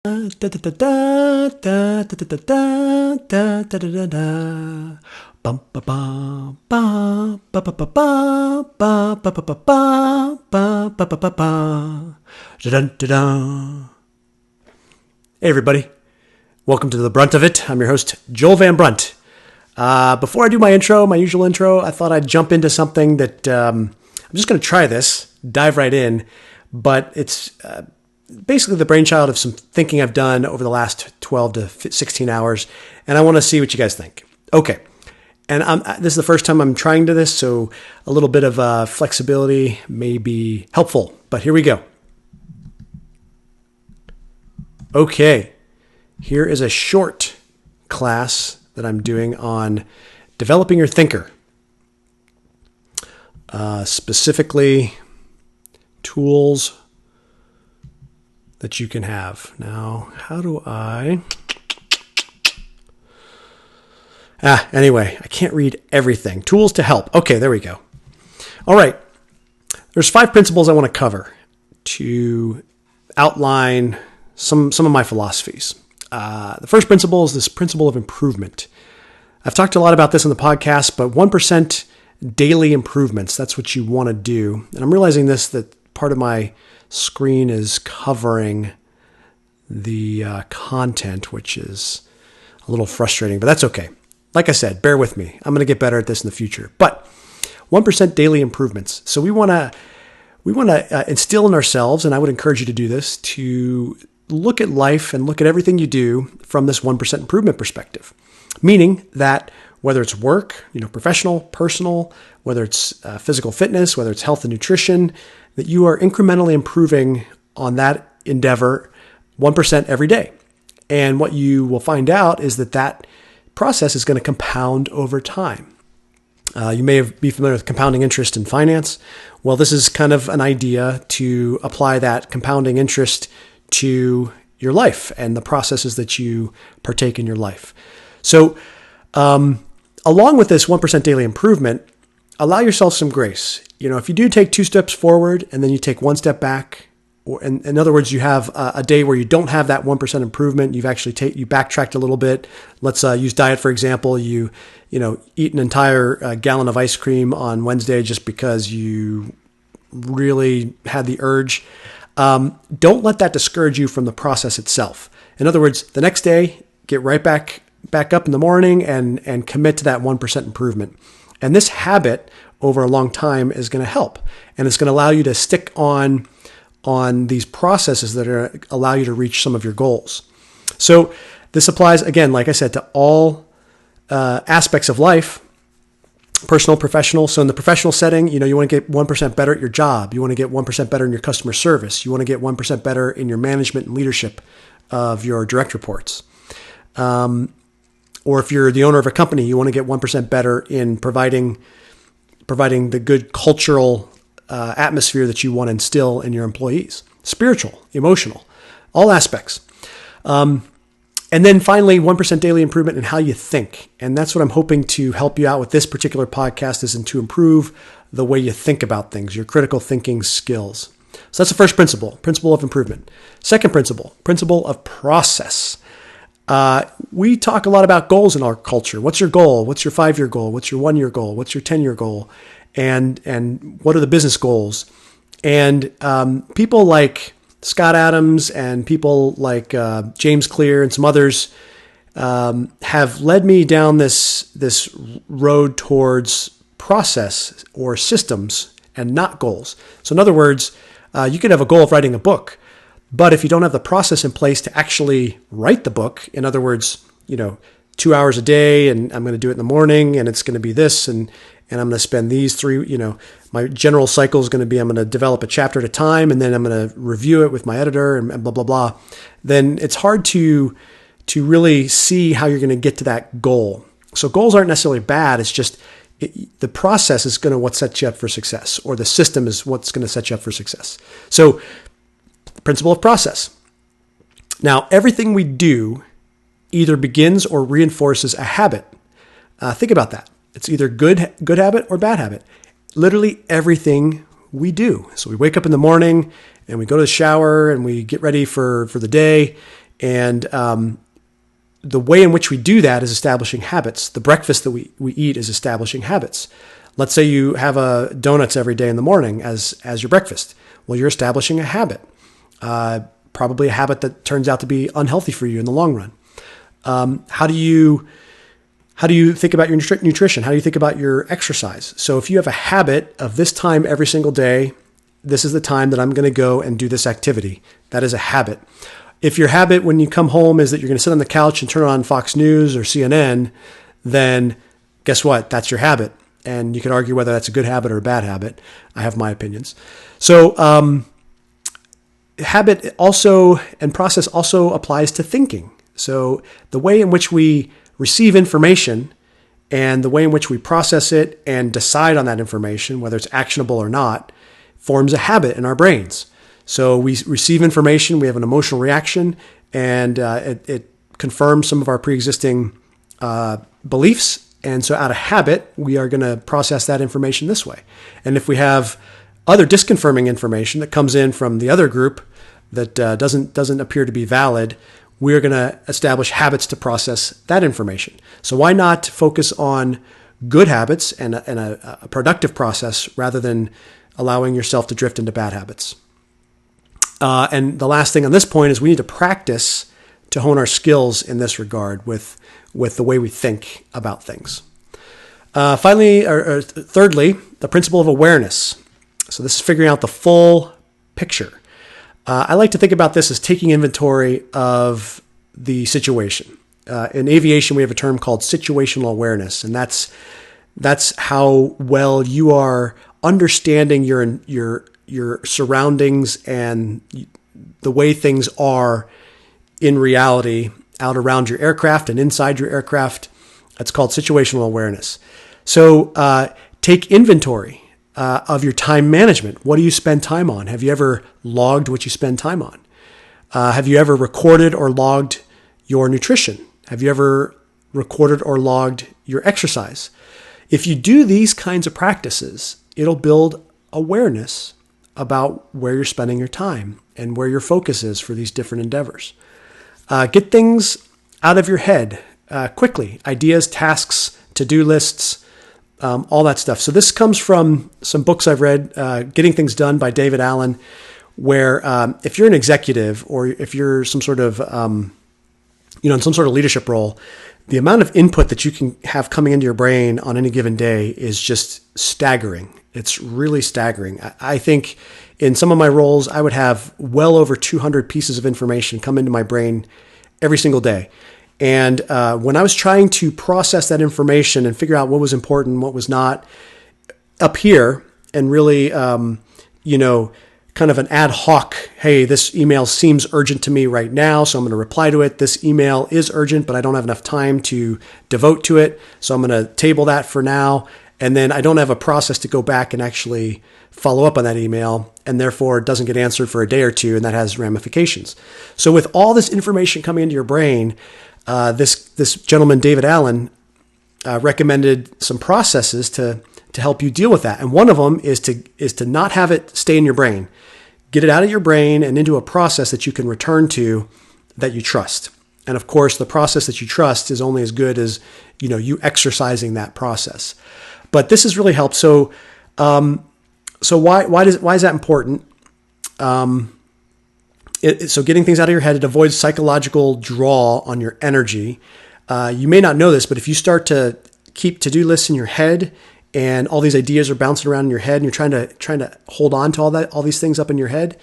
Da da da da da da da da da da da da da. Bum ba ba ba ba ba ba ba ba ba ba ba ba ba ba ba ba. Da-dun-da-da. Hey everybody, welcome to The Brunt of It. I'm your host, Joel Van Brunt. Before I do my intro, my usual intro, I thought I'd jump into something that I'm just going to try this, dive right in, but it's basically the brainchild of some thinking I've done over the last 12 to 16 hours, and I want to see what you guys think. Okay, and this is the first time I'm trying to this, so a little bit of flexibility may be helpful, but here we go. Okay, here is a short class that I'm doing on developing your thinker. Specifically, tools that you can have. Now, how do I... Anyway, I can't read everything. Tools to help. Okay, there we go. All right. There's 5 principles I want to cover to outline some of my philosophies. The first principle is this principle of improvement. I've talked a lot about this in the podcast, but 1% daily improvements, that's what you want to do. And I'm realizing that part of my screen is covering the content, which is a little frustrating, but that's okay. Like I said, bear with me. I'm going to get better at this in the future. But 1% daily improvements. So we want to instill in ourselves, and I would encourage you to do this, to look at life and look at everything you do from this 1% improvement perspective. Meaning that whether it's work, professional, personal, whether it's physical fitness, whether it's health and nutrition, that you are incrementally improving on that endeavor 1% every day. And what you will find out is that process is going to compound over time. You may be familiar with compounding interest in finance. Well, this is kind of an idea to apply that compounding interest to your life and the processes that you partake in your life. So, along with this 1% daily improvement, allow yourself some grace. If you do take 2 steps forward and then you take 1 step back, or in other words, you have a day where you don't have that 1% improvement, you've actually you backtracked a little bit. Let's use diet, for example. You eat an entire gallon of ice cream on Wednesday just because you really had the urge. Don't let that discourage you from the process itself. In other words, the next day, get right back up in the morning and commit to that 1% improvement. And this habit over a long time is going to help. And it's going to allow you to stick on these processes that are allow you to reach some of your goals. So this applies, again, like I said, to all aspects of life, personal, professional. So in the professional setting, you want to get 1% better at your job. You want to get 1% better in your customer service. You want to get 1% better in your management and leadership of your direct reports. Or if you're the owner of a company, you want to get 1% better in providing the good cultural atmosphere that you want to instill in your employees. Spiritual, emotional, all aspects. And then finally, 1% daily improvement in how you think. And that's what I'm hoping to help you out with this particular podcast, is to improve the way you think about things, your critical thinking skills. So that's the first principle of improvement. Second principle of process. We talk a lot about goals in our culture. What's your goal? What's your 5-year goal? What's your 1-year goal? What's your 10-year goal? And what are the business goals? And people like Scott Adams and people like James Clear and some others have led me down this road towards process or systems and not goals. So in other words, you could have a goal of writing a book, but if you don't have the process in place to actually write the book, in other words, 2 hours a day, and I'm going to do it in the morning, and it's going to be this, and I'm going to spend these 3, my general cycle is going to be, I'm going to develop a chapter at a time, and then I'm going to review it with my editor and blah, blah, blah. Then it's hard to really see how you're going to get to that goal. So goals aren't necessarily bad. It's just the process is going to what sets you up for success, or the system is what's going to set you up for success. So the principle of process. Now, everything we do either begins or reinforces a habit. Think about that. It's either good habit or bad habit. Literally everything we do. So we wake up in the morning and we go to the shower and we get ready for the day. And the way in which we do that is establishing habits. The breakfast that we eat is establishing habits. Let's say you have donuts every day in the morning as your breakfast. Well, you're establishing a habit, probably a habit that turns out to be unhealthy for you in the long run. How do you think about your nutrition? How do you think about your exercise? So if you have a habit of this time every single day, this is the time that I'm going to go and do this activity. That is a habit. If your habit when you come home is that you're going to sit on the couch and turn on Fox News or CNN, then guess what? That's your habit. And you can argue whether that's a good habit or a bad habit. I have my opinions. So habit also and process also applies to thinking. So the way in which we receive information and the way in which we process it and decide on that information, whether it's actionable or not, forms a habit in our brains. So we receive information, we have an emotional reaction, and it confirms some of our pre-existing beliefs. And so out of habit, we are going to process that information this way. And if we have other disconfirming information that comes in from the other group that doesn't appear to be valid, we're going to establish habits to process that information. So why not focus on good habits and a productive process rather than allowing yourself to drift into bad habits? And the last thing on this point is we need to practice to hone our skills in this regard with the way we think about things. Finally, or thirdly, the principle of awareness. So this is figuring out the full picture. I like to think about this as taking inventory of the situation. In aviation, we have a term called situational awareness, and that's how well you are understanding your surroundings and the way things are in reality out around your aircraft and inside your aircraft. That's called situational awareness. So take inventory of your time management. What do you spend time on? Have you ever logged what you spend time on? Have you ever recorded or logged your nutrition? Have you ever recorded or logged your exercise? If you do these kinds of practices, it'll build awareness about where you're spending your time and where your focus is for these different endeavors. Get things out of your head quickly. Ideas, tasks, to-do lists, all that stuff. So this comes from some books I've read, Getting Things Done by David Allen, where if you're an executive or if you're some sort of, in some sort of leadership role, the amount of input that you can have coming into your brain on any given day is just staggering. It's really staggering. I think in some of my roles, I would have well over 200 pieces of information come into my brain every single day. And when I was trying to process that information and figure out what was important and what was not up here and really, kind of an ad hoc, hey, this email seems urgent to me right now, so I'm going to reply to it. This email is urgent, but I don't have enough time to devote to it, so I'm going to table that for now. And then I don't have a process to go back and actually follow up on that email, and therefore it doesn't get answered for a day or two, and that has ramifications. So with all this information coming into your brain, this gentleman, David Allen, recommended some processes to help you deal with that. And one of them is to not have it stay in your brain. Get it out of your brain and into a process that you can return to that you trust. And of course, the process that you trust is only as good as, you exercising that process. But this has really helped. So why is that important? So getting things out of your head, it avoids psychological draw on your energy. You may not know this, but if you start to keep to-do lists in your head and all these ideas are bouncing around in your head and you're trying to hold on to all these things up in your head,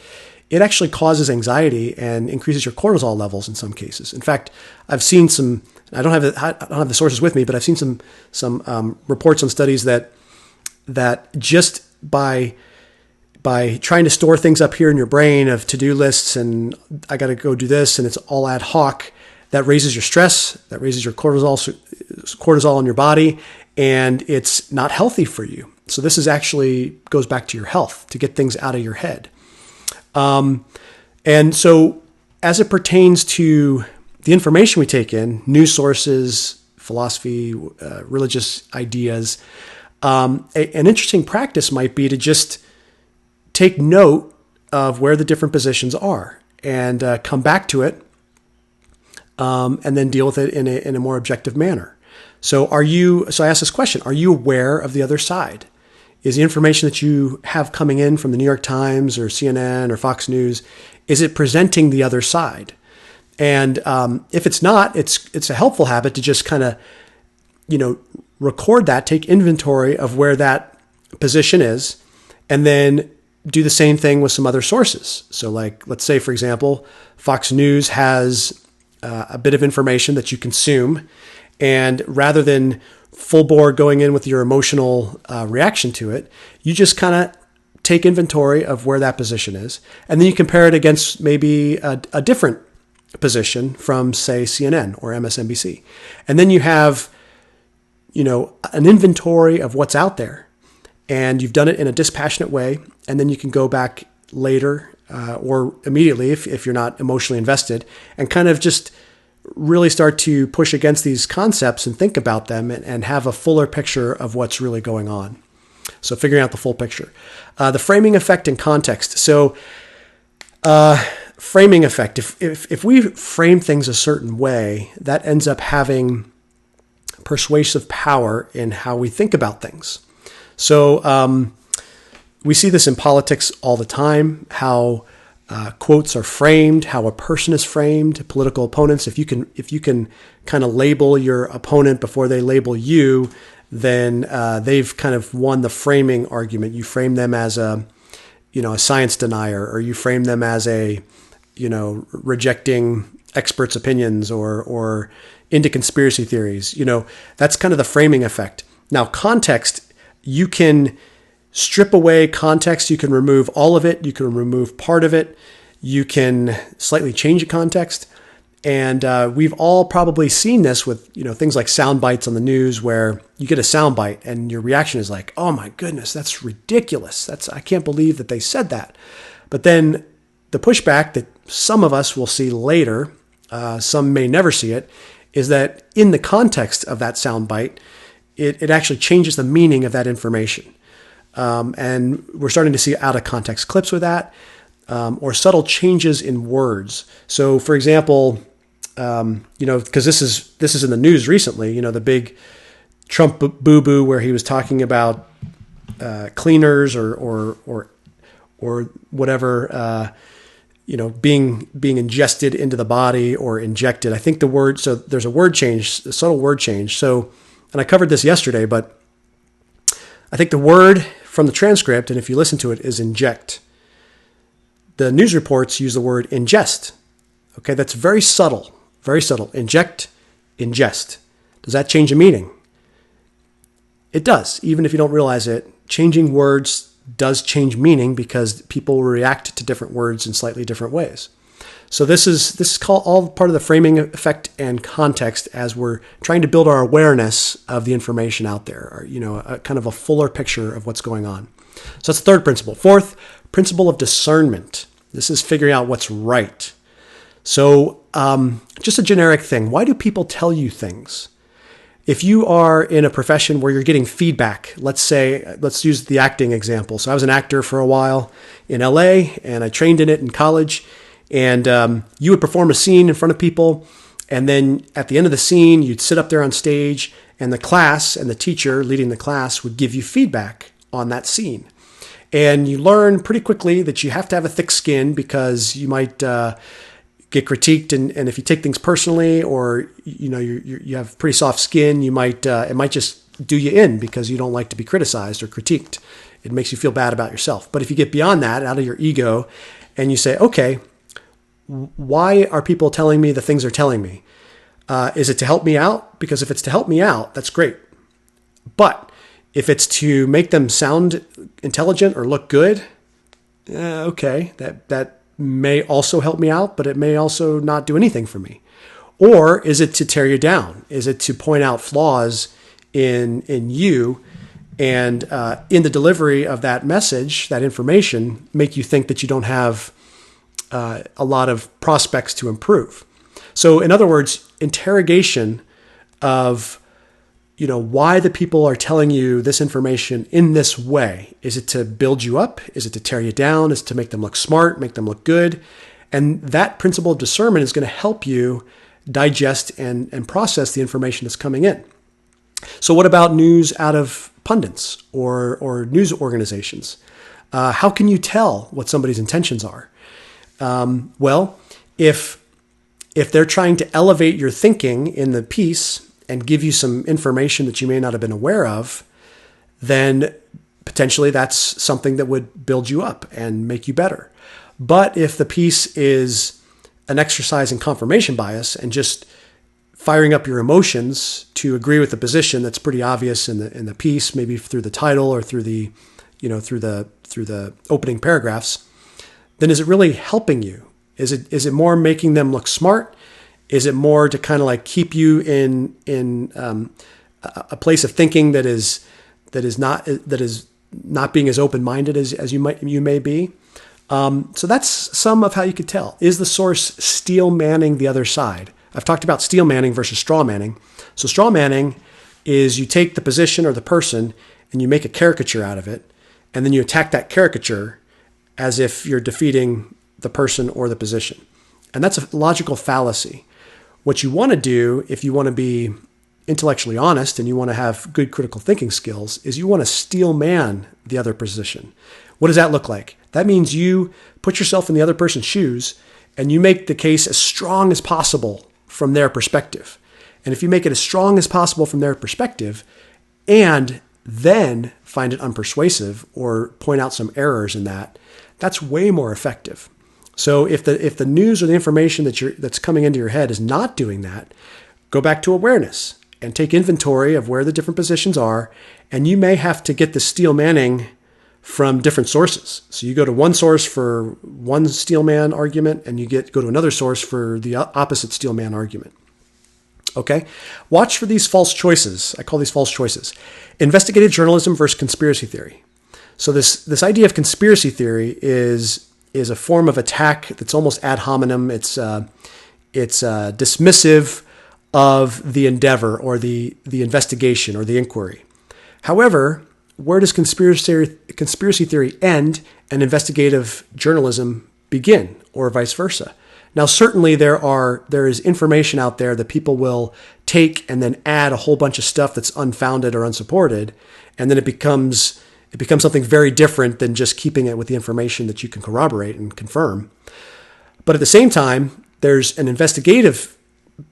it actually causes anxiety and increases your cortisol levels in some cases. In fact, I've seen some, I don't have the sources with me, but I've seen some reports on studies that just by trying to store things up here in your brain of to-do lists and I got to go do this and it's all ad hoc, that raises your stress, that raises your cortisol in your body, and it's not healthy for you. So this is actually goes back to your health, to get things out of your head. And so as it pertains to the information we take in, news sources, philosophy, religious ideas, an interesting practice might be to just take note of where the different positions are and come back to it and then deal with it in a more objective manner. So so I asked this question, are you aware of the other side? Is the information that you have coming in from the New York Times or CNN or Fox News, is it presenting the other side? And if it's not, it's a helpful habit to just kind of, record that, take inventory of where that position is, and then do the same thing with some other sources. So like, let's say, for example, Fox News has a bit of information that you consume, and rather than full bore going in with your emotional reaction to it, you just kind of take inventory of where that position is, and then you compare it against maybe a different position from, say, CNN or MSNBC. And then you have, an inventory of what's out there, and you've done it in a dispassionate way, and then you can go back later or immediately if you're not emotionally invested, and kind of just really start to push against these concepts and think about them and have a fuller picture of what's really going on. So figuring out the full picture. The framing effect and context. So framing effect, if we frame things a certain way, that ends up having persuasive power in how we think about things. So we see this in politics all the time, how quotes are framed, how a person is framed, political opponents. If you can kind of label your opponent before they label you, then they've kind of won the framing argument. You frame them as a science denier, or you frame them as a, rejecting experts' opinions or into conspiracy theories. That's kind of the framing effect. Now, context, you can strip away context. You can remove all of it. You can remove part of it. You can slightly change the context. And we've all probably seen this with, things like sound bites on the news, where you get a sound bite and your reaction is like, oh my goodness, that's ridiculous. I can't believe that they said that. But then the pushback that some of us will see later, some may never see it, is that in the context of that sound bite, it actually changes the meaning of that information. And we're starting to see out of context clips with that, or subtle changes in words. So, for example, because this is in the news recently, the big Trump boo-boo where he was talking about cleaners or whatever, being ingested into the body or injected. I think so there's a word change, a subtle word change. So, and I covered this yesterday, but I think the word from the transcript, and if you listen to it, is inject. The news reports use the word ingest. Okay, that's very subtle, very subtle. Inject, ingest. Does that change the meaning? It does, even if you don't realize it. Changing words does change meaning because people react to different words in slightly different ways. So this is called all part of the framing effect and context as we're trying to build our awareness of the information out there, or, a kind of a fuller picture of what's going on. So that's the third principle. Fourth, principle of discernment. This is figuring out what's right. So just a generic thing. Why do people tell you things? If you are in a profession where you're getting feedback, let's use the acting example. So I was an actor for a while in LA, and I trained in it in college. And you would perform a scene in front of people, and then at the end of the scene, you'd sit up there on stage, and the class and the teacher leading the class would give you feedback on that scene. And you learn pretty quickly that you have to have a thick skin because you might get critiqued, and if you take things personally, or you have pretty soft skin, it might just do you in because you don't like to be criticized or critiqued. It makes you feel bad about yourself. But if you get beyond that, out of your ego, and you say, okay, why are people telling me the things they're telling me? Is it to help me out? Because if it's to help me out, that's great. But if it's to make them sound intelligent or look good, okay, that may also help me out, but it may also not do anything for me. Or is it to tear you down? Is it to point out flaws in you and in the delivery of that message, that information, make you think that you don't have a lot of prospects to improve? So in other words, interrogation of, why the people are telling you this information in this way. Is it to build you up? Is it to tear you down? Is it to make them look smart, make them look good? And that principle of discernment is going to help you digest and process the information that's coming in. So what about news out of pundits or news organizations? How can you tell what somebody's intentions are? Well, if they're trying to elevate your thinking in the piece and give you some information that you may not have been aware of, then potentially that's something that would build you up and make you better. But if the piece is an exercise in confirmation bias and just firing up your emotions to agree with the position that's pretty obvious in the piece, maybe through the title or through the opening paragraphs, then is it really helping you? Is it more making them look smart? Is it more to kind of like keep you in a place of thinking that is not being as open-minded as you may be? So that's some of how you could tell. Is the source steel manning the other side? I've talked about steel manning versus straw manning. So straw manning is you take the position or the person and you make a caricature out of it, and then you attack that caricature as if you're defeating the person or the position. And that's a logical fallacy. What you want to do, if you want to be intellectually honest and you want to have good critical thinking skills, is you want to steel man the other position. What does that look like? That means you put yourself in the other person's shoes and you make the case as strong as possible from their perspective. And if you make it as strong as possible from their perspective and then find it unpersuasive or point out some errors in that, that's way more effective. So if the news or the information that's coming into your head is not doing that, go back to awareness and take inventory of where the different positions are. And you may have to get the steel manning from different sources. So you go to one source for one steel man argument and you go to another source for the opposite steel man argument. Okay? Watch for these false choices. I call these false choices. Investigative journalism versus conspiracy theory. So this idea of conspiracy theory is a form of attack that's almost ad hominem. It's dismissive of the endeavor or the investigation or the inquiry. However, where does conspiracy theory end and investigative journalism begin, or vice versa? Now, certainly there is information out there that people will take and then add a whole bunch of stuff that's unfounded or unsupported, and then it becomes something very different than just keeping it with the information that you can corroborate and confirm. But at the same time, there's an investigative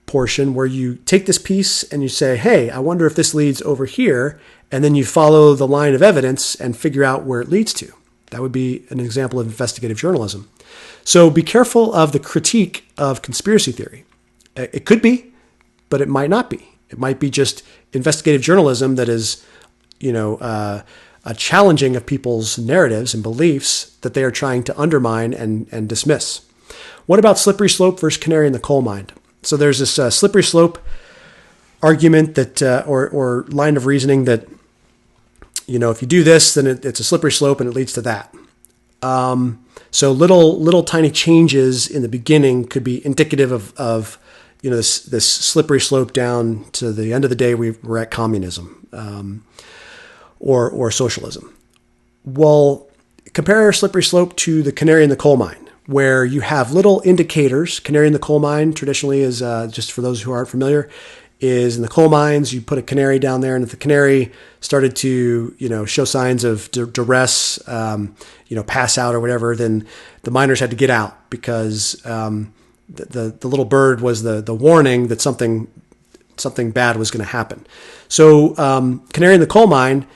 portion where you take this piece and you say, hey, I wonder if this leads over here, and then you follow the line of evidence and figure out where it leads to. That would be an example of investigative journalism. So be careful of the critique of conspiracy theory. It could be, but it might not be. It might be just investigative journalism that is, a challenging of people's narratives and beliefs that they are trying to undermine and dismiss. What about slippery slope versus canary in the coal mine? So there's this slippery slope argument that, or line of reasoning that, if you do this, then it's a slippery slope and it leads to that. So little tiny changes in the beginning could be indicative of this slippery slope down to the end of the day we're at communism or socialism. Well, compare slippery slope to the canary in the coal mine, where you have little indicators. Canary in the coal mine traditionally is, just for those who aren't familiar, is in the coal mines, you put a canary down there, and if the canary started to, show signs of duress, pass out or whatever, then the miners had to get out because the little bird was the warning that something bad was going to happen. So canary in the coal mine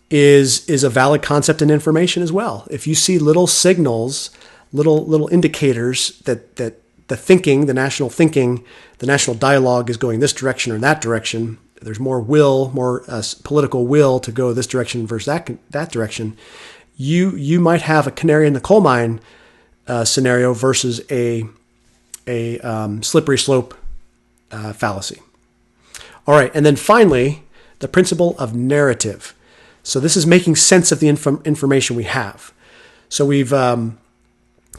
is a valid concept and information as well. If you see little signals, little indicators that the national dialogue is going this direction or that direction, there's more political will to go this direction versus that direction, you might have a canary in the coal mine scenario versus a slippery slope fallacy. All right, and then finally, the principle of narrative. So this is making sense of the information we have. So we've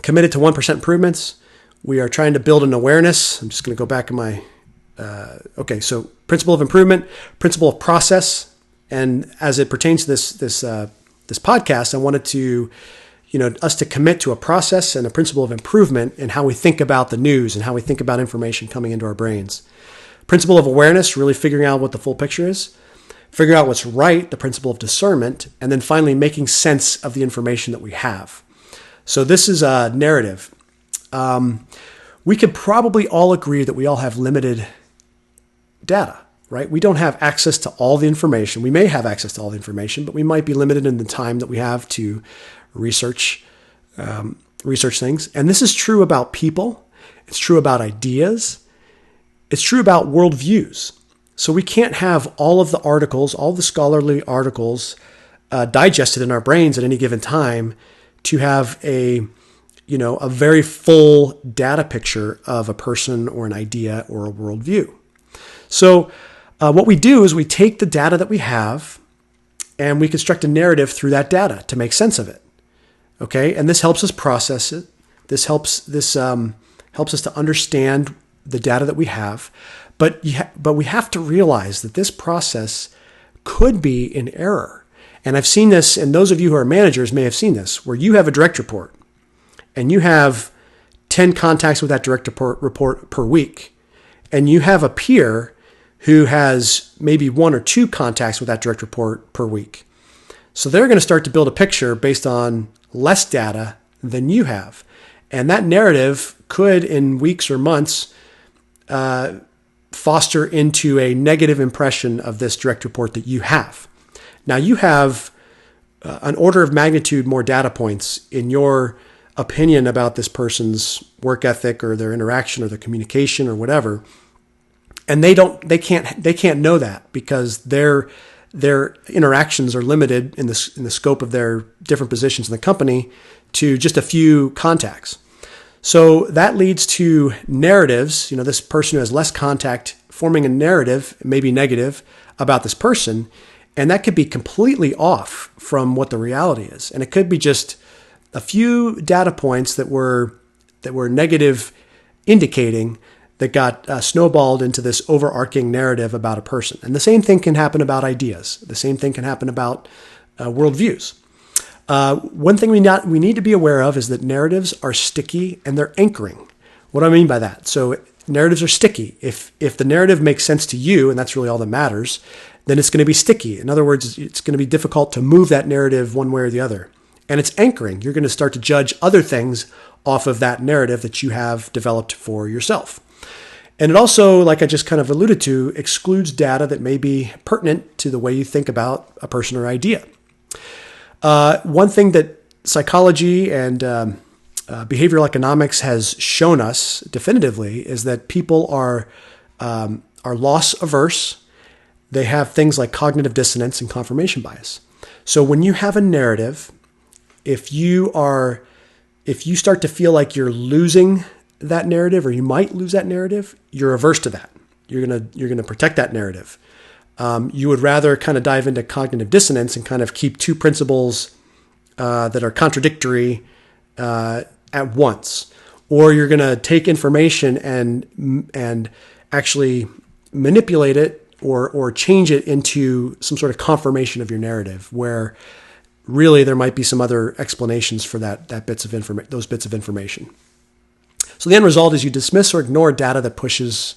committed to 1% improvements. We are trying to build an awareness. I'm just going to go back in my, so principle of improvement, principle of process. And as it pertains to this podcast, I wanted to, us to commit to a process and a principle of improvement in how we think about the news and how we think about information coming into our brains. Principle of awareness, really figuring out what the full picture is, figuring out what's right, the principle of discernment, and then finally making sense of the information that we have. So this is a narrative. We could probably all agree that we all have limited data, right? We don't have access to all the information. We may have access to all the information, but we might be limited in the time that we have to research things. And this is true about people. It's true about ideas. It's true about worldviews. So we can't have all of the articles, all the scholarly articles digested in our brains at any given time to have a very full data picture of a person or an idea or a worldview. So what we do is we take the data that we have and we construct a narrative through that data to make sense of it. Okay, and this helps us process it. This helps us to understand the data that we have. But we have to realize that this process could be in error. And I've seen this, and those of you who are managers may have seen this, where you have a direct report and you have 10 contacts with that direct report per week, and you have a peer who has maybe 1 or 2 contacts with that direct report per week. So they're going to start to build a picture based on less data than you have. And that narrative could, in weeks or months, foster into a negative impression of this direct report that you have. Now you have an order of magnitude more data points in your opinion about this person's work ethic or their interaction or their communication or whatever. And they can't know that because their interactions are limited in the scope of their different positions in the company to just a few contacts. So that leads to narratives. This person who has less contact forming a narrative, maybe negative, about this person, and that could be completely off from what the reality is. And it could be just a few data points that were negative, indicating that got snowballed into this overarching narrative about a person. And the same thing can happen about ideas. The same thing can happen about worldviews. One thing we need to be aware of is that narratives are sticky and they're anchoring. What do I mean by that? So narratives are sticky. If the narrative makes sense to you, and that's really all that matters, then it's going to be sticky. In other words, it's going to be difficult to move that narrative one way or the other. And it's anchoring. You're going to start to judge other things off of that narrative that you have developed for yourself. And it also, like I just kind of alluded to, excludes data that may be pertinent to the way you think about a person or idea. One thing that psychology and behavioral economics has shown us definitively is that people are loss averse. They have things like cognitive dissonance and confirmation bias. So when you have a narrative, if you start to feel like you're losing that narrative, or you might lose that narrative, you're averse to that. You're gonna protect that narrative. You would rather kind of dive into cognitive dissonance and kind of keep two principles that are contradictory at once, or you're going to take information and actually manipulate it or change it into some sort of confirmation of your narrative, where really there might be some other explanations for those bits of information. So the end result is you dismiss or ignore data that pushes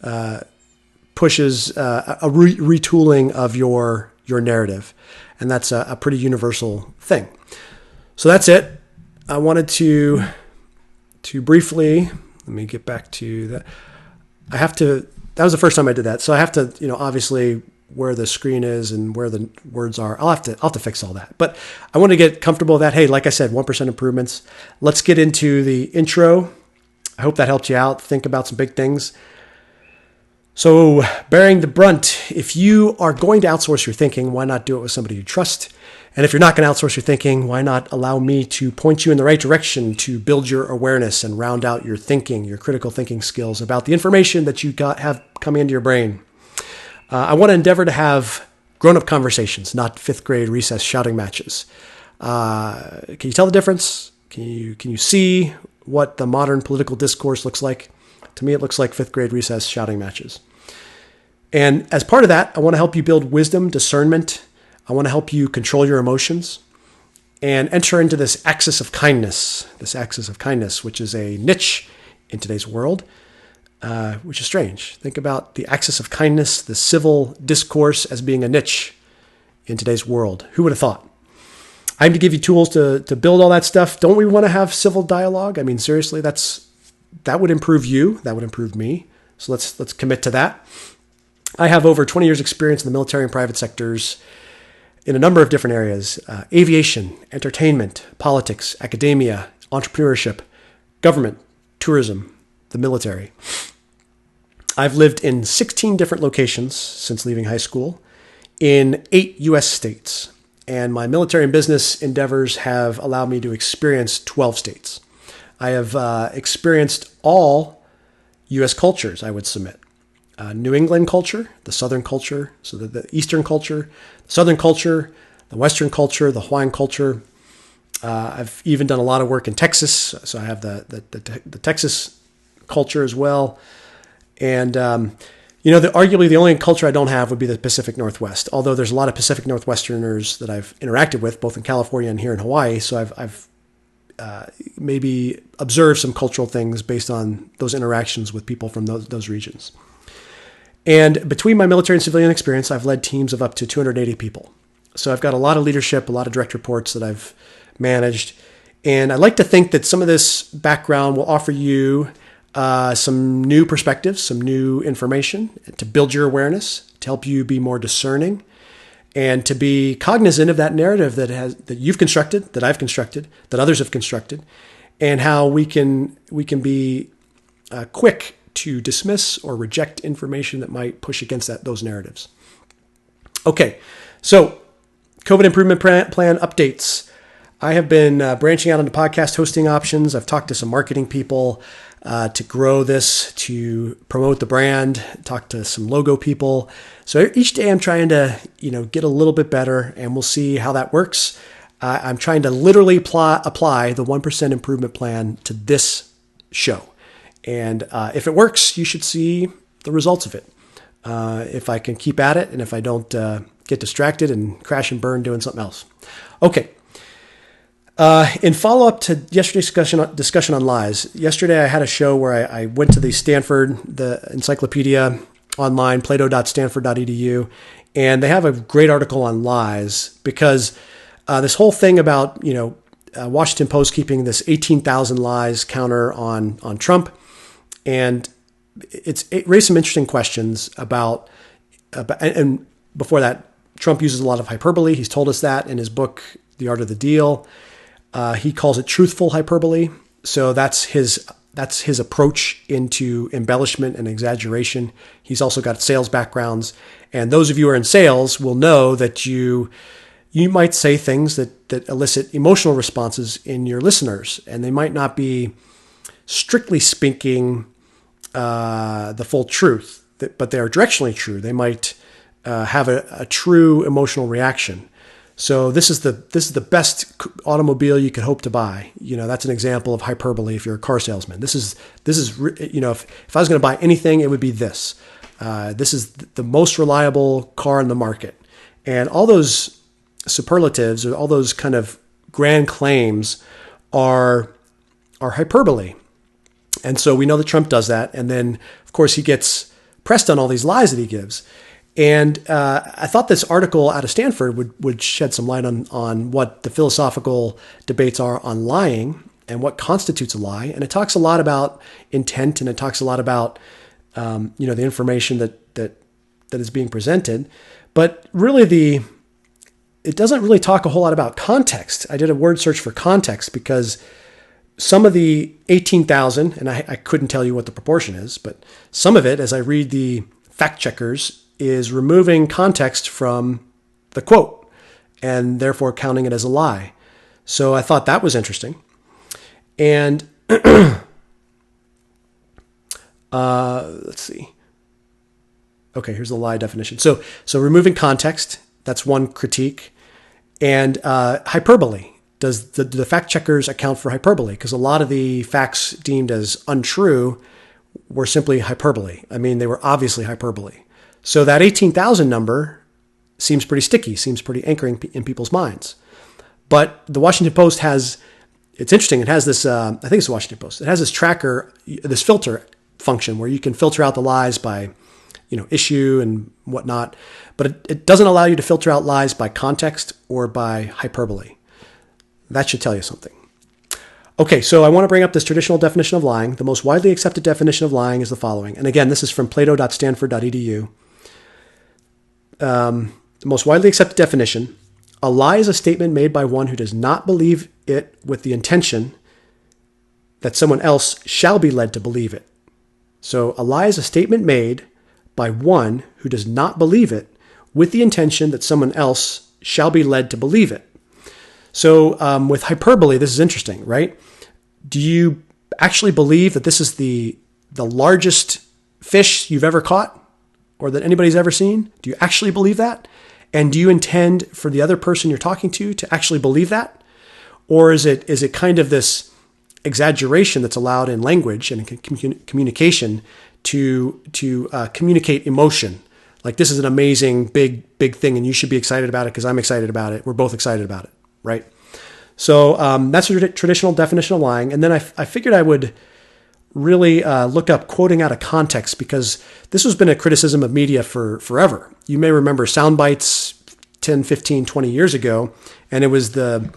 a retooling of your narrative. And that's a pretty universal thing. So that's it. I wanted to briefly, let me get back to that. That was the first time I did that. So I have to, obviously where the screen is and where the words are, I'll have to fix all that. But I want to get comfortable with that. Hey, like I said, 1% improvements. Let's get into the intro. I hope that helped you out. Think about some big things. So bearing the brunt, if you are going to outsource your thinking, why not do it with somebody you trust? And if you're not going to outsource your thinking, why not allow me to point you in the right direction to build your awareness and round out your thinking, your critical thinking skills about the information that you have coming into your brain. I want to endeavor to have grown-up conversations, not fifth grade recess shouting matches. Can you tell the difference? Can you see what the modern political discourse looks like? To me, it looks like fifth grade recess shouting matches. And as part of that, I want to help you build wisdom, discernment. I want to help you control your emotions. and enter into this axis of kindness, which is a niche in today's world, which is strange. Think about the axis of kindness, the civil discourse as being a niche in today's world. Who would have thought? I'm to give you tools to build all that stuff. Don't we want to have civil dialogue? I mean, seriously, that would improve you. That would improve me. So let's commit to that. I have over 20 years experience in the military and private sectors in a number of different areas: aviation, entertainment, politics, academia, entrepreneurship, government, tourism, the military. I've lived in 16 different locations since leaving high school in 8 U.S. states, and my military and business endeavors have allowed me to experience 12 states. I have experienced all U.S. cultures, I would submit. New England culture, the Southern culture, so the Eastern culture, the Southern culture, the Western culture, the Hawaiian culture. I've even done a lot of work in Texas, so I have the Texas culture as well. And, arguably the only culture I don't have would be the Pacific Northwest, although there's a lot of Pacific Northwesterners that I've interacted with, both in California and here in Hawaii. So I've maybe observed some cultural things based on those interactions with people from those regions. And between my military and civilian experience, I've led teams of up to 280 people. So I've got a lot of leadership, a lot of direct reports that I've managed. And I'd like to think that some of this background will offer you some new perspectives, some new information to build your awareness, to help you be more discerning, and to be cognizant of that narrative that you've constructed, that I've constructed, that others have constructed, and how we can be quick to dismiss or reject information that might push against those narratives. Okay, so COVID improvement plan updates. I have been branching out into podcast hosting options. I've talked to some marketing people to grow this, to promote the brand, talk to some logo people. So each day I'm trying to, get a little bit better, and we'll see how that works. I'm trying to literally apply the 1% improvement plan to this show. And if it works, you should see the results of it. If I can keep at it, and if I don't get distracted and crash and burn doing something else. Okay. In follow-up to yesterday's discussion on lies, yesterday I had a show where I went to the encyclopedia online, plato.stanford.edu, and they have a great article on lies, because this whole thing about, Washington Post keeping this 18,000 lies counter on Trump, and it raised some interesting questions about, and before that, Trump uses a lot of hyperbole. He's told us that in his book, The Art of the Deal. He calls it truthful hyperbole. So that's his approach into embellishment and exaggeration. He's also got sales backgrounds. And those of you who are in sales will know that you might say things that elicit emotional responses in your listeners. And they might not be, strictly speaking, the full truth, but they are directionally true. They might have a true emotional reaction. So this is the best automobile you could hope to buy. That's an example of hyperbole. If you're a car salesman, this is if I was going to buy anything, it would be this. This is the most reliable car in the market, and all those superlatives or all those kind of grand claims are hyperbole. And so we know that Trump does that, and then of course he gets pressed on all these lies that he gives. And I thought this article out of Stanford would shed some light on what the philosophical debates are on lying and what constitutes a lie. And it talks a lot about intent, and it talks a lot about the information that is being presented. But really it doesn't really talk a whole lot about context. I did a word search for context because some of the 18,000, and I couldn't tell you what the proportion is, but some of it, as I read the fact checkers, is removing context from the quote and therefore counting it as a lie. So I thought that was interesting. And let's see. Okay, here's the lie definition. So removing context, that's one critique. And hyperbole. Does the fact checkers account for hyperbole? Because a lot of the facts deemed as untrue were simply hyperbole. I mean, they were obviously hyperbole. So that 18,000 number seems pretty sticky, seems pretty anchoring in people's minds. But the Washington Post it's interesting. It has this, I think it's the Washington Post. It has this tracker, this filter function where you can filter out the lies by, issue and whatnot. But it doesn't allow you to filter out lies by context or by hyperbole. That should tell you something. Okay, so I want to bring up this traditional definition of lying. The most widely accepted definition of lying is the following. And again, this is from plato.stanford.edu. The most widely accepted definition: a lie is a statement made by one who does not believe it with the intention that someone else shall be led to believe it. So a lie is a statement made by one who does not believe it with the intention that someone else shall be led to believe it. So with hyperbole, this is interesting, right? Do you actually believe that this is the largest fish you've ever caught or that anybody's ever seen? Do you actually believe that? And do you intend for the other person you're talking to actually believe that? Or is it kind of this exaggeration that's allowed in language and in communication to communicate emotion? Like, this is an amazing, big thing, and you should be excited about it because I'm excited about it. We're both excited about it, right? So that's a traditional definition of lying. And then I figured I would really look up quoting out of context, because this has been a criticism of media for forever. You may remember sound bites 10, 15, 20 years ago, and it was the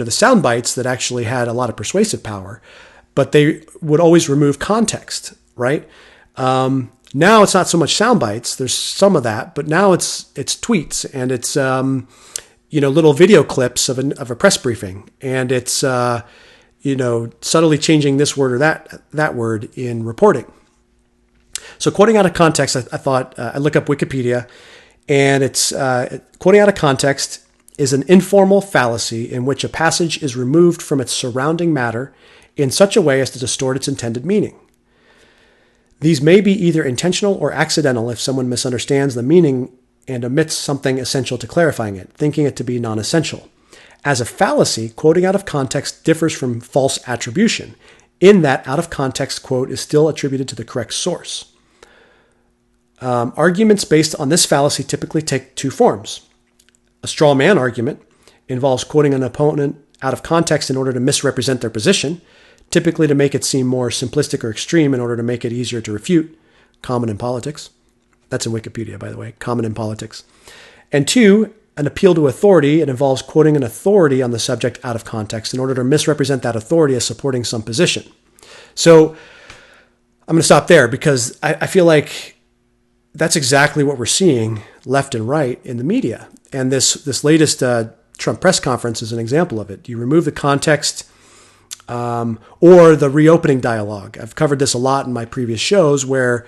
sound bites that actually had a lot of persuasive power, but they would always remove context, right? Now it's not so much sound bites. There's some of that, but now it's tweets, and it's little video clips of a press briefing, and it's subtly changing this word or that word in reporting. So quoting out of context, I thought I look up Wikipedia, and it's quoting out of context is an informal fallacy in which a passage is removed from its surrounding matter in such a way as to distort its intended meaning. These may be either intentional or accidental if someone misunderstands the meaning and omits something essential to clarifying it, thinking it to be non-essential. As a fallacy, quoting out of context differs from false attribution, in that out-of-context quote is still attributed to the correct source. Arguments based on this fallacy typically take two forms. A straw man argument involves quoting an opponent out of context in order to misrepresent their position, typically to make it seem more simplistic or extreme in order to make it easier to refute, common in politics. That's in Wikipedia, by the way, common in politics. And two, an appeal to authority. It involves quoting an authority on the subject out of context in order to misrepresent that authority as supporting some position. So I'm going to stop there because I feel like that's exactly what we're seeing left and right in the media. And this latest Trump press conference is an example of it. You remove the context or the reopening dialogue. I've covered this a lot in my previous shows where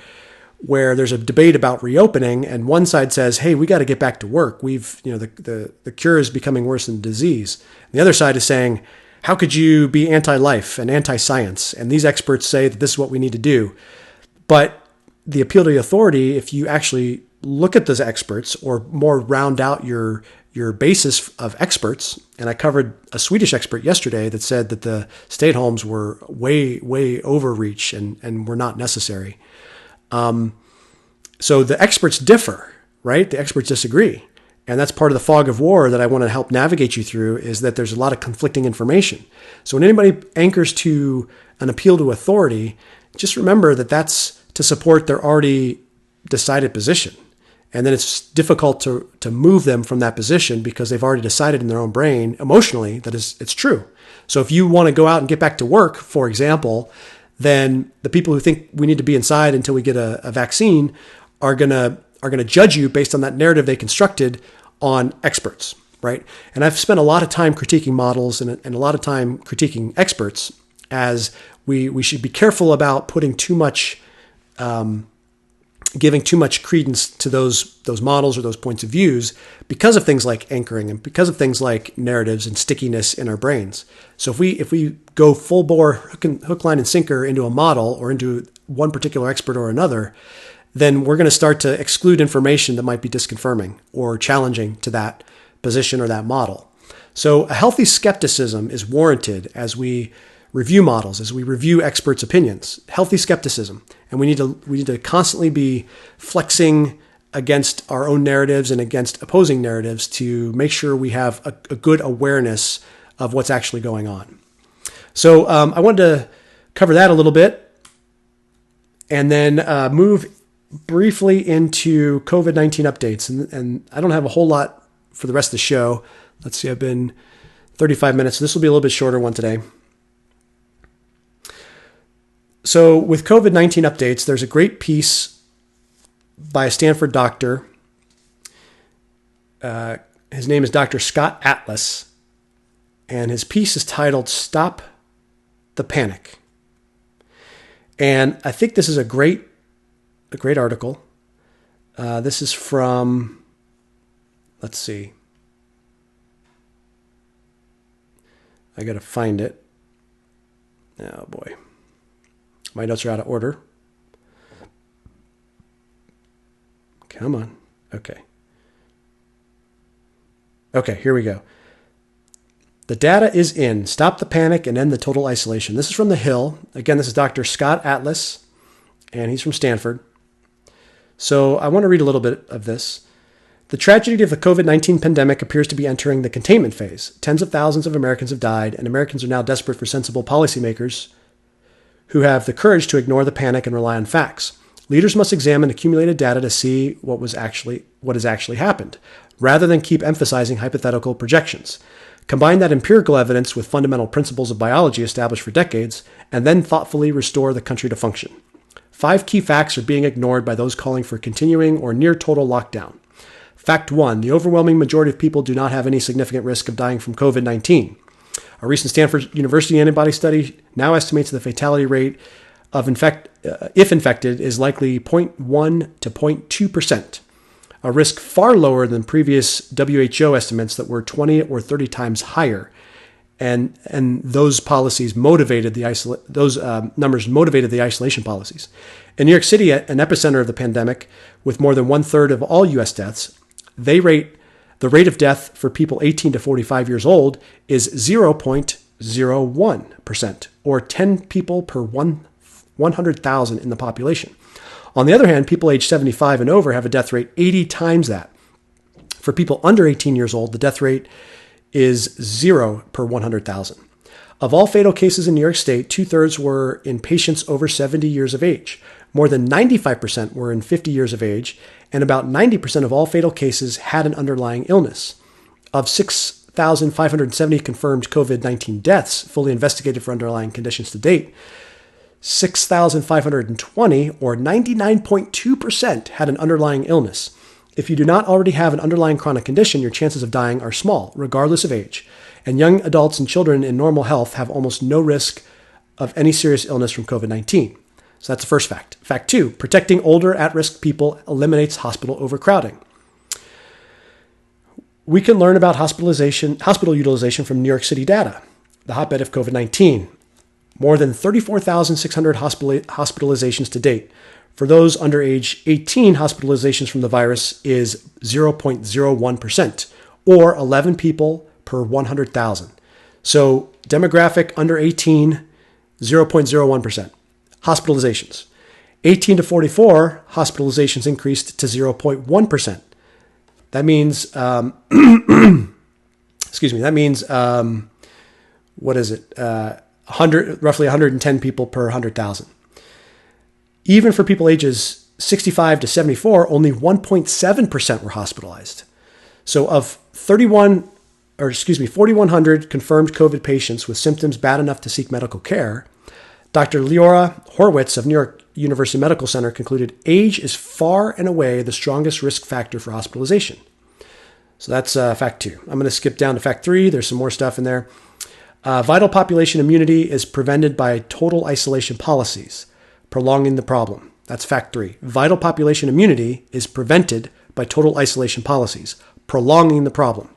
there's a debate about reopening, and one side says, "Hey, we got to get back to work. The cure is becoming worse than disease." And the other side is saying, "How could you be anti-life and anti-science? And these experts say that this is what we need to do." But the appeal to the authority, if you actually look at those experts or more round out your basis of experts, and I covered a Swedish expert yesterday that said that the stay-at-homes were way overreach and were not necessary. So the experts differ, right? The experts disagree. And that's part of the fog of war that I want to help navigate you through, is that there's a lot of conflicting information. So when anybody anchors to an appeal to authority, just remember that that's to support their already decided position. And then it's difficult to move them from that position because they've already decided in their own brain emotionally that it's true. So if you want to go out and get back to work, for example, then the people who think we need to be inside until we get a vaccine are gonna judge you based on that narrative they constructed on experts, right? And I've spent a lot of time critiquing models and a lot of time critiquing experts, as we should be careful about putting too much, giving too much credence to those models or those points of views because of things like anchoring and because of things like narratives and stickiness in our brains. So if we go full bore hook, line, and sinker into a model or into one particular expert or another, then we're going to start to exclude information that might be disconfirming or challenging to that position or that model. So a healthy skepticism is warranted as we review models, as we review experts' opinions. Healthy skepticism. And we need to constantly be flexing against our own narratives and against opposing narratives to make sure we have a good awareness of what's actually going on. So I wanted to cover that a little bit and then move briefly into COVID-19 updates. And I don't have a whole lot for the rest of the show. Let's see, I've been 35 minutes. So this will be a little bit shorter one today. So with COVID-19 updates, there's a great piece by a Stanford doctor. His name is Dr. Scott Atlas. And his piece is titled Stop the Panic. And I think this is a great article. This is from, let's see. I got to find it. Oh boy. My notes are out of order. Come on. Okay. Okay, here we go. The data is in. Stop the panic and end the total isolation. This is from The Hill. Again, this is Dr. Scott Atlas, and he's from Stanford. So I want to read a little bit of this. The tragedy of the COVID-19 pandemic appears to be entering the containment phase. Tens of thousands of Americans have died, and Americans are now desperate for sensible policymakers who have the courage to ignore the panic and rely on facts. Leaders must examine accumulated data to see what has actually happened, rather than keep emphasizing hypothetical projections. Combine that empirical evidence with fundamental principles of biology established for decades, and then thoughtfully restore the country to function. 5 key facts are being ignored by those calling for continuing or near total lockdown. Fact 1, the overwhelming majority of people do not have any significant risk of dying from COVID-19. A recent Stanford University antibody study now estimates the fatality rate of if infected is likely 0.1 to 0.2%. A risk far lower than previous WHO estimates that were 20 or 30 times higher. And those policies motivated those numbers motivated the isolation policies. In New York City, an epicenter of the pandemic, with more than 1/3 of all U.S. deaths, the rate of death for people 18 to 45 years old is 0.01%, or 10 people per 100,000 in the population. On the other hand, people age 75 and over have a death rate 80 times that. For people under 18 years old, the death rate is 0 per 100,000. Of all fatal cases in New York State, 2/3 were in patients over 70 years of age. More than 95% were in 50 years of age, and about 90% of all fatal cases had an underlying illness. Of 6,570 confirmed COVID-19 deaths fully investigated for underlying conditions to date, 6,520, or 99.2%, had an underlying illness. If you do not already have an underlying chronic condition, your chances of dying are small, regardless of age. And young adults and children in normal health have almost no risk of any serious illness from COVID-19. So that's the first fact. Fact 2, protecting older at-risk people eliminates hospital overcrowding. We can learn about hospital utilization from New York City data, the hotbed of COVID-19. More than 34,600 hospitalizations to date. For those under age 18, hospitalizations from the virus is 0.01%, or 11 people per 100,000. So demographic under 18, 0.01%. Hospitalizations. 18 to 44, hospitalizations increased to 0.1%. That means, what is it? Roughly 110 people per 100,000. Even for people ages 65 to 74, only 1.7% were hospitalized. So of 4,100 confirmed COVID patients with symptoms bad enough to seek medical care, Dr. Leora Horwitz of New York University Medical Center concluded age is far and away the strongest risk factor for hospitalization. So that's fact 2. I'm going to skip down to fact 3. There's some more stuff in there. Vital population immunity is prevented by total isolation policies, prolonging the problem. That's fact 3. Vital population immunity is prevented by total isolation policies, prolonging the problem.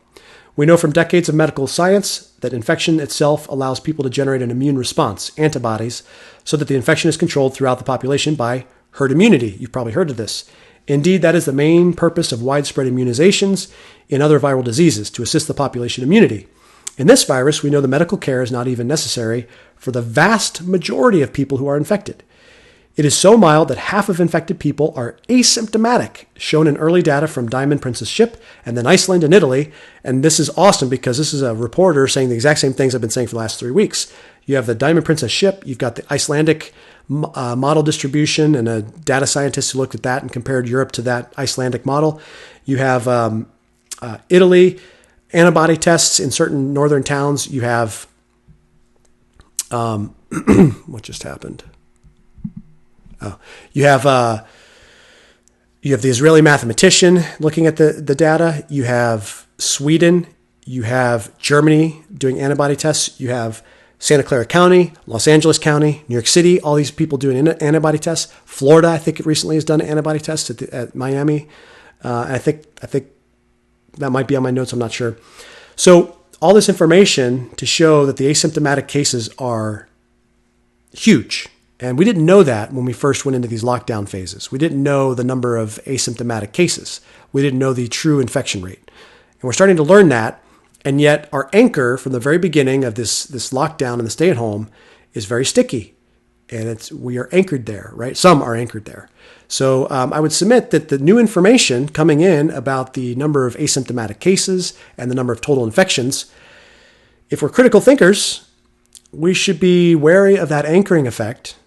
We know from decades of medical science that infection itself allows people to generate an immune response, antibodies, so that the infection is controlled throughout the population by herd immunity. You've probably heard of this. Indeed, that is the main purpose of widespread immunizations in other viral diseases, to assist the population immunity. In this virus, we know the medical care is not even necessary for the vast majority of people who are infected. It is so mild that half of infected people are asymptomatic, shown in early data from Diamond Princess ship and then Iceland and Italy. And this is awesome because this is a reporter saying the exact same things I've been saying for the last 3 weeks. You have the Diamond Princess ship, you've got the Icelandic model distribution and a data scientist who looked at that and compared Europe to that Icelandic model. You have Italy, antibody tests in certain northern towns. You have, what just happened? Oh, you have the Israeli mathematician looking at the data. You have Sweden. You have Germany doing antibody tests. You have Santa Clara County, Los Angeles County, New York City. All these people doing antibody tests. Florida, I think, recently has done an antibody test at Miami. I think that might be on my notes. I'm not sure. So all this information to show that the asymptomatic cases are huge. And we didn't know that when we first went into these lockdown phases. We didn't know the number of asymptomatic cases. We didn't know the true infection rate. And we're starting to learn that. And yet our anchor from the very beginning of this lockdown and the stay at home is very sticky. And we are anchored there, right? Some are anchored there. So I would submit that the new information coming in about the number of asymptomatic cases and the number of total infections, if we're critical thinkers, we should be wary of that anchoring effect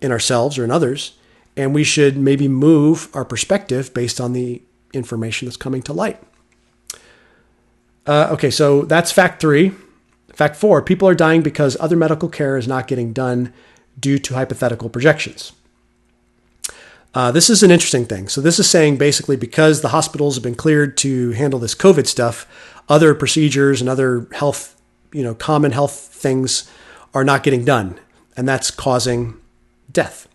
in ourselves or in others, and we should maybe move our perspective based on the information that's coming to light. Okay, so that's fact 3. Fact 4, people are dying because other medical care is not getting done due to hypothetical projections. This is an interesting thing. So this is saying basically because the hospitals have been cleared to handle this COVID stuff, other procedures and other health, common health things are not getting done, and that's causing death.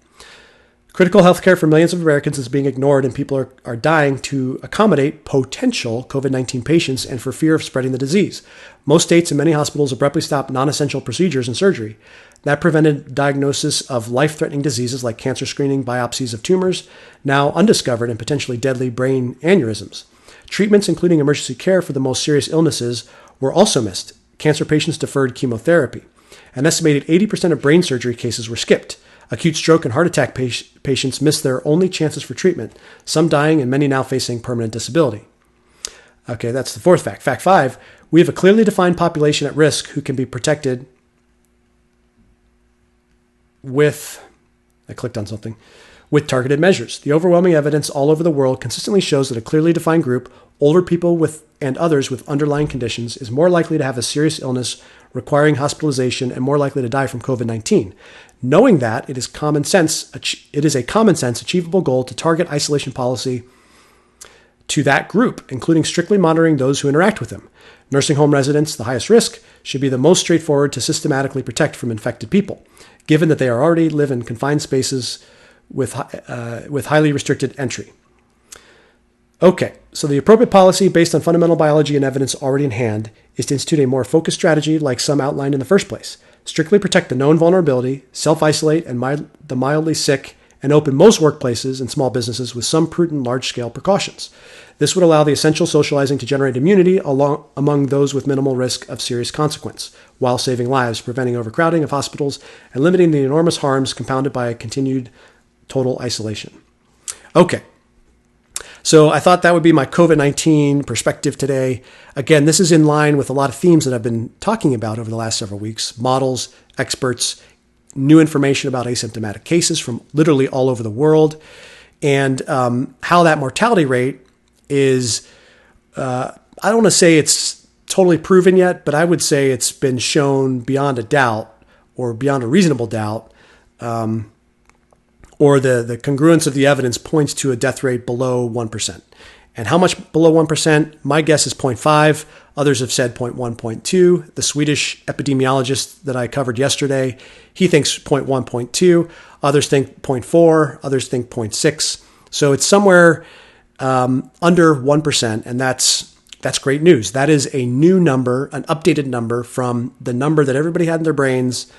Critical health care for millions of Americans is being ignored, and people are dying to accommodate potential COVID-19 patients and for fear of spreading the disease. Most states and many hospitals abruptly stopped non-essential procedures and surgery. That prevented diagnosis of life-threatening diseases like cancer screening, biopsies of tumors, now undiscovered and potentially deadly brain aneurysms. Treatments, including emergency care for the most serious illnesses, were also missed. Cancer patients deferred chemotherapy. An estimated 80% of brain surgery cases were skipped. Acute stroke and heart attack patients missed their only chances for treatment, some dying and many now facing permanent disability. Okay, that's the 4th fact. Fact 5, we have a clearly defined population at risk who can be protected with targeted measures. The overwhelming evidence all over the world consistently shows that a clearly defined group, older people and others with underlying conditions, is more likely to have a serious illness requiring hospitalization and more likely to die from COVID-19. Knowing that, it is a common sense achievable goal to target isolation policy to that group, including strictly monitoring those who interact with them. Nursing home residents, the highest risk, should be the most straightforward to systematically protect from infected people, given that they already live in confined spaces with highly restricted entry. Okay, so the appropriate policy based on fundamental biology and evidence already in hand is to institute a more focused strategy like some outlined in the first place. Strictly protect the known vulnerability, self-isolate the mildly sick, and open most workplaces and small businesses with some prudent large-scale precautions. This would allow the essential socializing to generate immunity among those with minimal risk of serious consequence, while saving lives, preventing overcrowding of hospitals, and limiting the enormous harms compounded by continued total isolation. Okay. So I thought that would be my COVID-19 perspective today. Again, this is in line with a lot of themes that I've been talking about over the last several weeks. Models, experts, new information about asymptomatic cases from literally all over the world, and how that mortality rate is, I don't want to say it's totally proven yet, but I would say it's been shown beyond a doubt or beyond a reasonable doubt, or the congruence of the evidence points to a death rate below 1%. And how much below 1%? My guess is 0.5. Others have said 0.1, 0.2. The Swedish epidemiologist that I covered yesterday, he thinks 0.1, 0.2. Others think 0.4. Others think 0.6. So it's somewhere under 1%, and that's great news. That is a new number, an updated number from the number that everybody had in their brains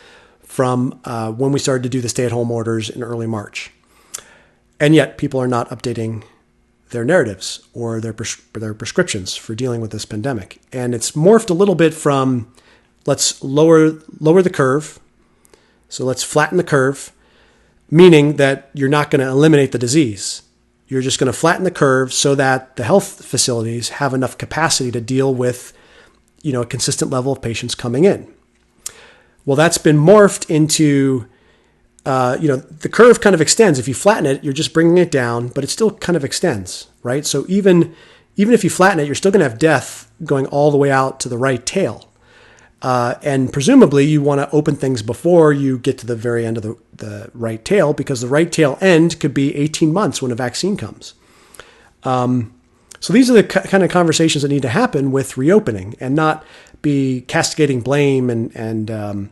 from when we started to do the stay-at-home orders in early March. And yet people are not updating their narratives or their prescriptions for dealing with this pandemic. And it's morphed a little bit from let's lower the curve. So let's flatten the curve. meaning that you're not going to eliminate the disease. You're just going to flatten the curve so that the health facilities have enough capacity to deal with, a consistent level of patients coming in. Well, that's been morphed into, the curve kind of extends. If you flatten it, you're just bringing it down, but it still kind of extends, right? So even if you flatten it, you're still going to have death going all the way out to the right tail. And presumably you want to open things before you get to the very end of the right tail, because the right tail end could be 18 months when a vaccine comes. So these are the kind of conversations that need to happen with reopening, and not be castigating blame and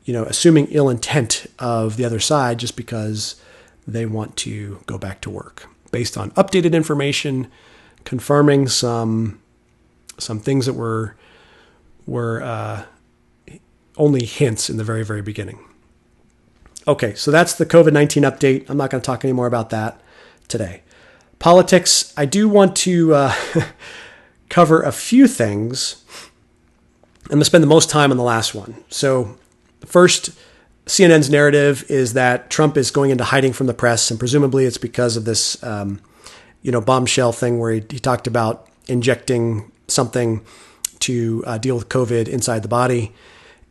assuming ill intent of the other side just because they want to go back to work based on updated information, confirming some things that were only hints in the very, very beginning. Okay, so that's the COVID-19 update. I'm not going to talk any more about that today. Politics, I do want to cover a few things. I'm going to spend the most time on the last one. So first, CNN's narrative is that Trump is going into hiding from the press, and presumably it's because of this bombshell thing where he talked about injecting something to deal with COVID inside the body.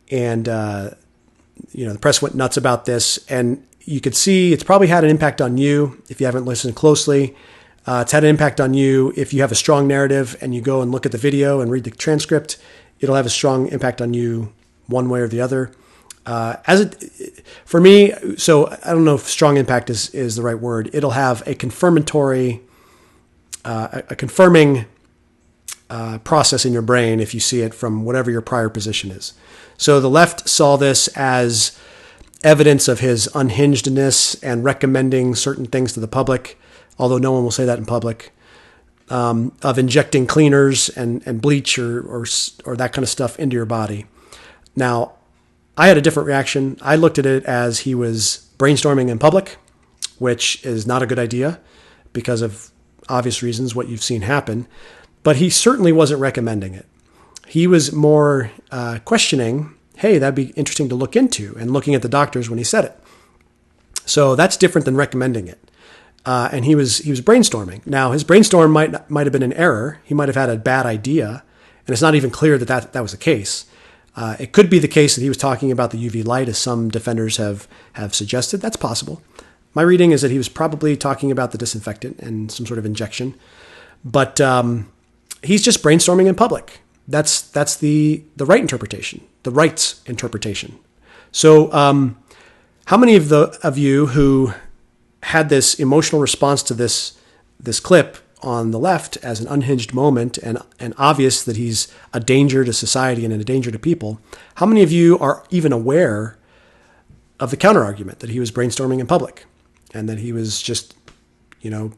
And, the press went nuts about this. And you could see it's probably had an impact on you if you haven't listened closely. It's had an impact on you if you have a strong narrative and you go and look at the video and read the transcript. It'll have a strong impact on you one way or the other. For me, so I don't know if strong impact is the right word. It'll have a confirming process in your brain if you see it from whatever your prior position is. So the left saw this as evidence of his unhingedness and recommending certain things to the public, although no one will say that in public, of injecting cleaners and bleach or that kind of stuff into your body. Now, I had a different reaction. I looked at it as he was brainstorming in public, which is not a good idea because of obvious reasons, what you've seen happen. But he certainly wasn't recommending it. He was more questioning, hey, that'd be interesting to look into, and looking at the doctors when he said it. So that's different than recommending it. And he was brainstorming. Now, his brainstorm might have been an error. He might have had a bad idea, and it's not even clear that was the case. It could be the case that he was talking about the UV light, as some defenders have suggested. That's possible. My reading is that he was probably talking about the disinfectant and some sort of injection. But he's just brainstorming in public. That's the right interpretation, the rights interpretation. So how many of you who had this emotional response to this clip on the left as an unhinged moment and obvious that he's a danger to society and a danger to people, how many of you are even aware of the counter-argument that he was brainstorming in public and that he was just,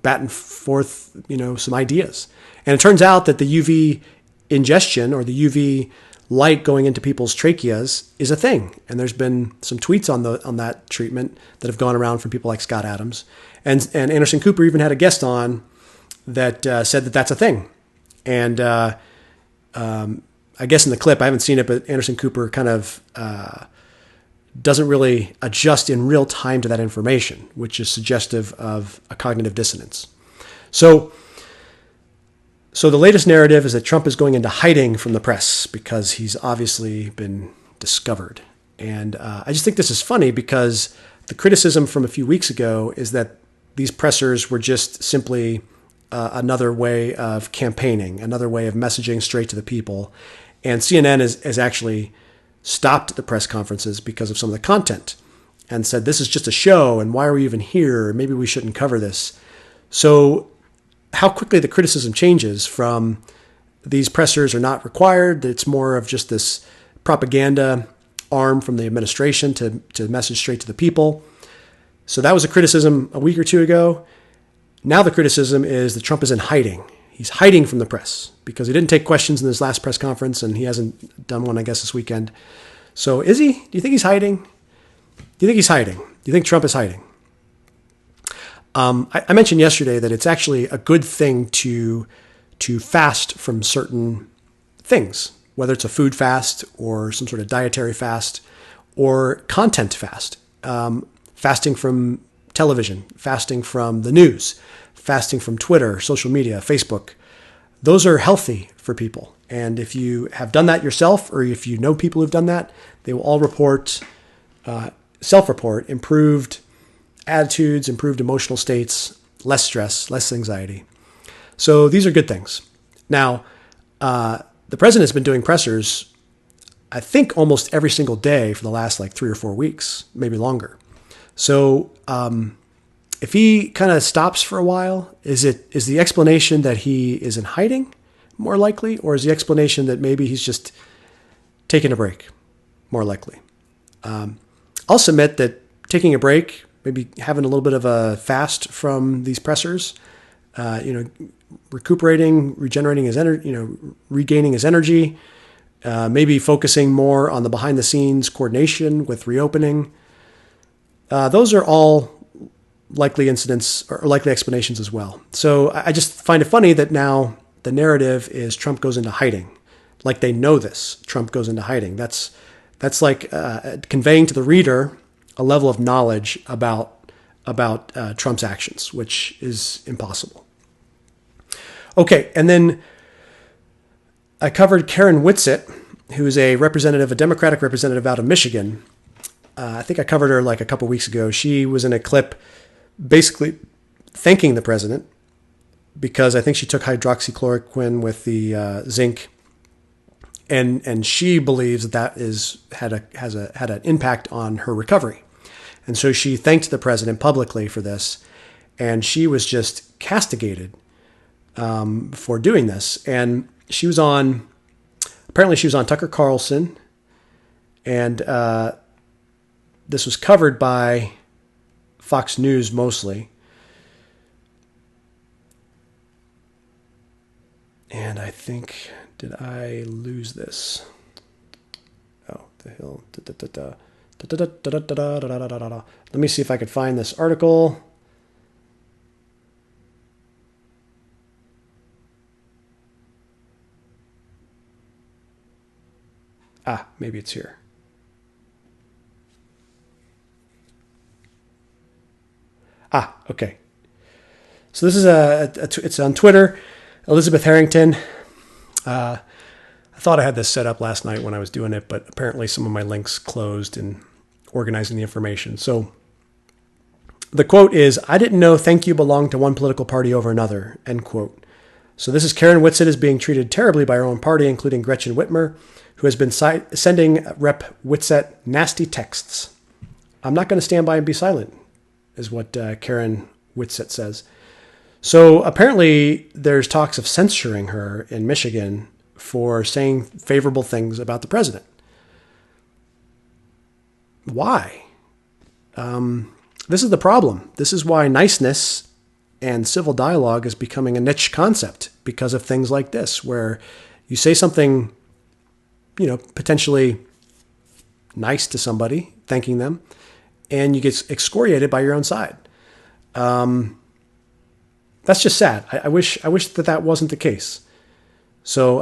batting forth, some ideas? And it turns out that the UV ingestion or the UV light going into people's tracheas is a thing. And there's been some tweets on that treatment that have gone around from people like Scott Adams. And Anderson Cooper even had a guest on that said that that's a thing. And I guess in the clip, I haven't seen it, but Anderson Cooper kind of doesn't really adjust in real time to that information, which is suggestive of a cognitive dissonance. So the latest narrative is that Trump is going into hiding from the press because he's obviously been discovered. And I just think this is funny because the criticism from a few weeks ago is that these pressers were just simply another way of campaigning, another way of messaging straight to the people. And CNN has actually stopped the press conferences because of some of the content and said, this is just a show, and why are we even here? Maybe we shouldn't cover this. So how quickly the criticism changes from these pressers are not required, that it's more of just this propaganda arm from the administration to message straight to the people. So that was a criticism a week or two ago. Now the criticism is that Trump is in hiding. He's hiding from the press because he didn't take questions in his last press conference, and he hasn't done one, I guess, this weekend. So is he? Do you think he's hiding? Do you think he's hiding? Do you think Trump is hiding? I mentioned yesterday that it's actually a good thing to fast from certain things, whether it's a food fast or some sort of dietary fast or content fast. fasting from television, fasting from the news, fasting from Twitter, social media, Facebook. Those are healthy for people. And if you have done that yourself, or if you know people who've done that, they will all self-report improved attitudes, improved emotional states, less stress, less anxiety. So these are good things. Now, the president has been doing pressers, I think, almost every single day for the last 3 or 4 weeks, maybe longer. So if he kind of stops for a while, is the explanation that he is in hiding more likely, or is the explanation that maybe he's just taking a break more likely? I'll submit that taking a break, maybe having a little bit of a fast from these pressers, recuperating, regenerating his energy, regaining his energy, maybe focusing more on the behind the scenes coordination with reopening. Those are all likely incidents or likely explanations as well. So I just find it funny that now the narrative is Trump goes into hiding. Like they know this, Trump goes into hiding. That's like conveying to the reader a level of knowledge about Trump's actions, which is impossible. Okay, and then I covered Karen Whitsett, who is a Democratic representative out of Michigan. I think I covered her a couple weeks ago. She was in a clip basically thanking the president because I think she took hydroxychloroquine with the zinc, and she believes that had an impact on her recovery, and so she thanked the president publicly for this, and she was just castigated for doing this. And apparently she was on Tucker Carlson, and this was covered by Fox News mostly. And I think, did I lose this? Oh, the hill. Let me see if I could find this article. Maybe it's here. Okay. So this is it's on Twitter. Elizabeth Harrington. I thought I had this set up last night when I was doing it, but apparently some of my links closed in organizing the information. So the quote is, "I didn't know thank you belonged to one political party over another," end quote. So this is Karen Whitsett is being treated terribly by her own party, including Gretchen Whitmer, who has been sending Rep. Whitsett nasty texts. "I'm not going to stand by and be silent," is what Karen Whitsett says. So apparently there's talks of censuring her in Michigan for saying favorable things about the president. Why? This is the problem. This is why niceness and civil dialogue is becoming a niche concept because of things like this, where you say something, potentially nice to somebody, thanking them, and you get excoriated by your own side. That's just sad. I wish that wasn't the case. So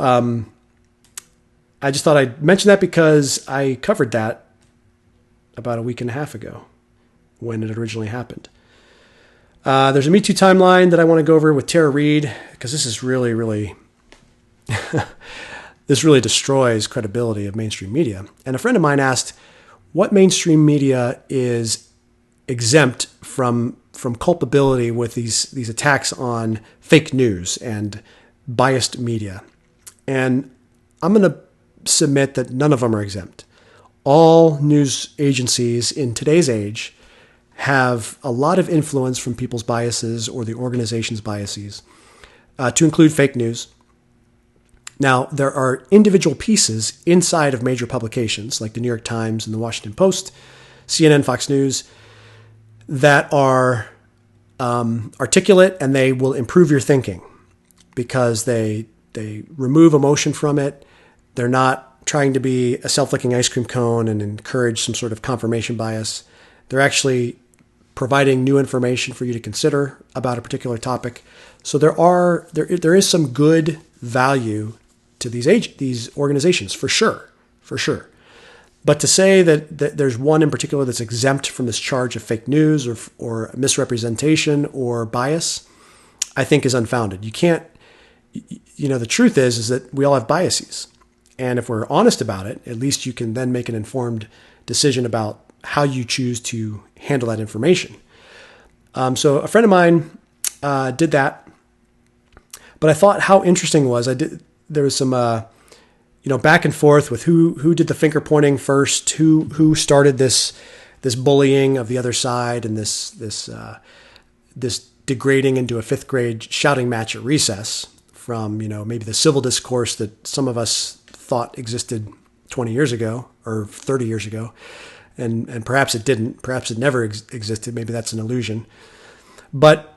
I just thought I'd mention that because I covered that about a week and a half ago when it originally happened. There's a Me Too timeline that I want to go over with Tara Reid because this is really, really this really destroys credibility of mainstream media. And a friend of mine asked, what mainstream media is exempt from culpability with these attacks on fake news and biased media? And I'm going to submit that none of them are exempt. All news agencies in today's age have a lot of influence from people's biases or the organization's biases, to include fake news. Now, there are individual pieces inside of major publications like the New York Times and the Washington Post, CNN, Fox News, that are articulate, and they will improve your thinking because they remove emotion from it. They're not trying to be a self-licking ice cream cone and encourage some sort of confirmation bias. They're actually providing new information for you to consider about a particular topic. So there is some good value to these organizations for sure. But to say that there's one in particular that's exempt from this charge of fake news or misrepresentation or bias, I think is unfounded. You can't, the truth is that we all have biases. And if we're honest about it, at least you can then make an informed decision about how you choose to handle that information. So a friend of mine did that. But I thought how interesting was there was some back and forth with who did the finger pointing first, who started this bullying of the other side, and this degrading into a fifth grade shouting match at recess from maybe the civil discourse that some of us thought existed 20 years ago or 30 years ago, and perhaps it didn't, perhaps it never existed. Maybe that's an illusion. But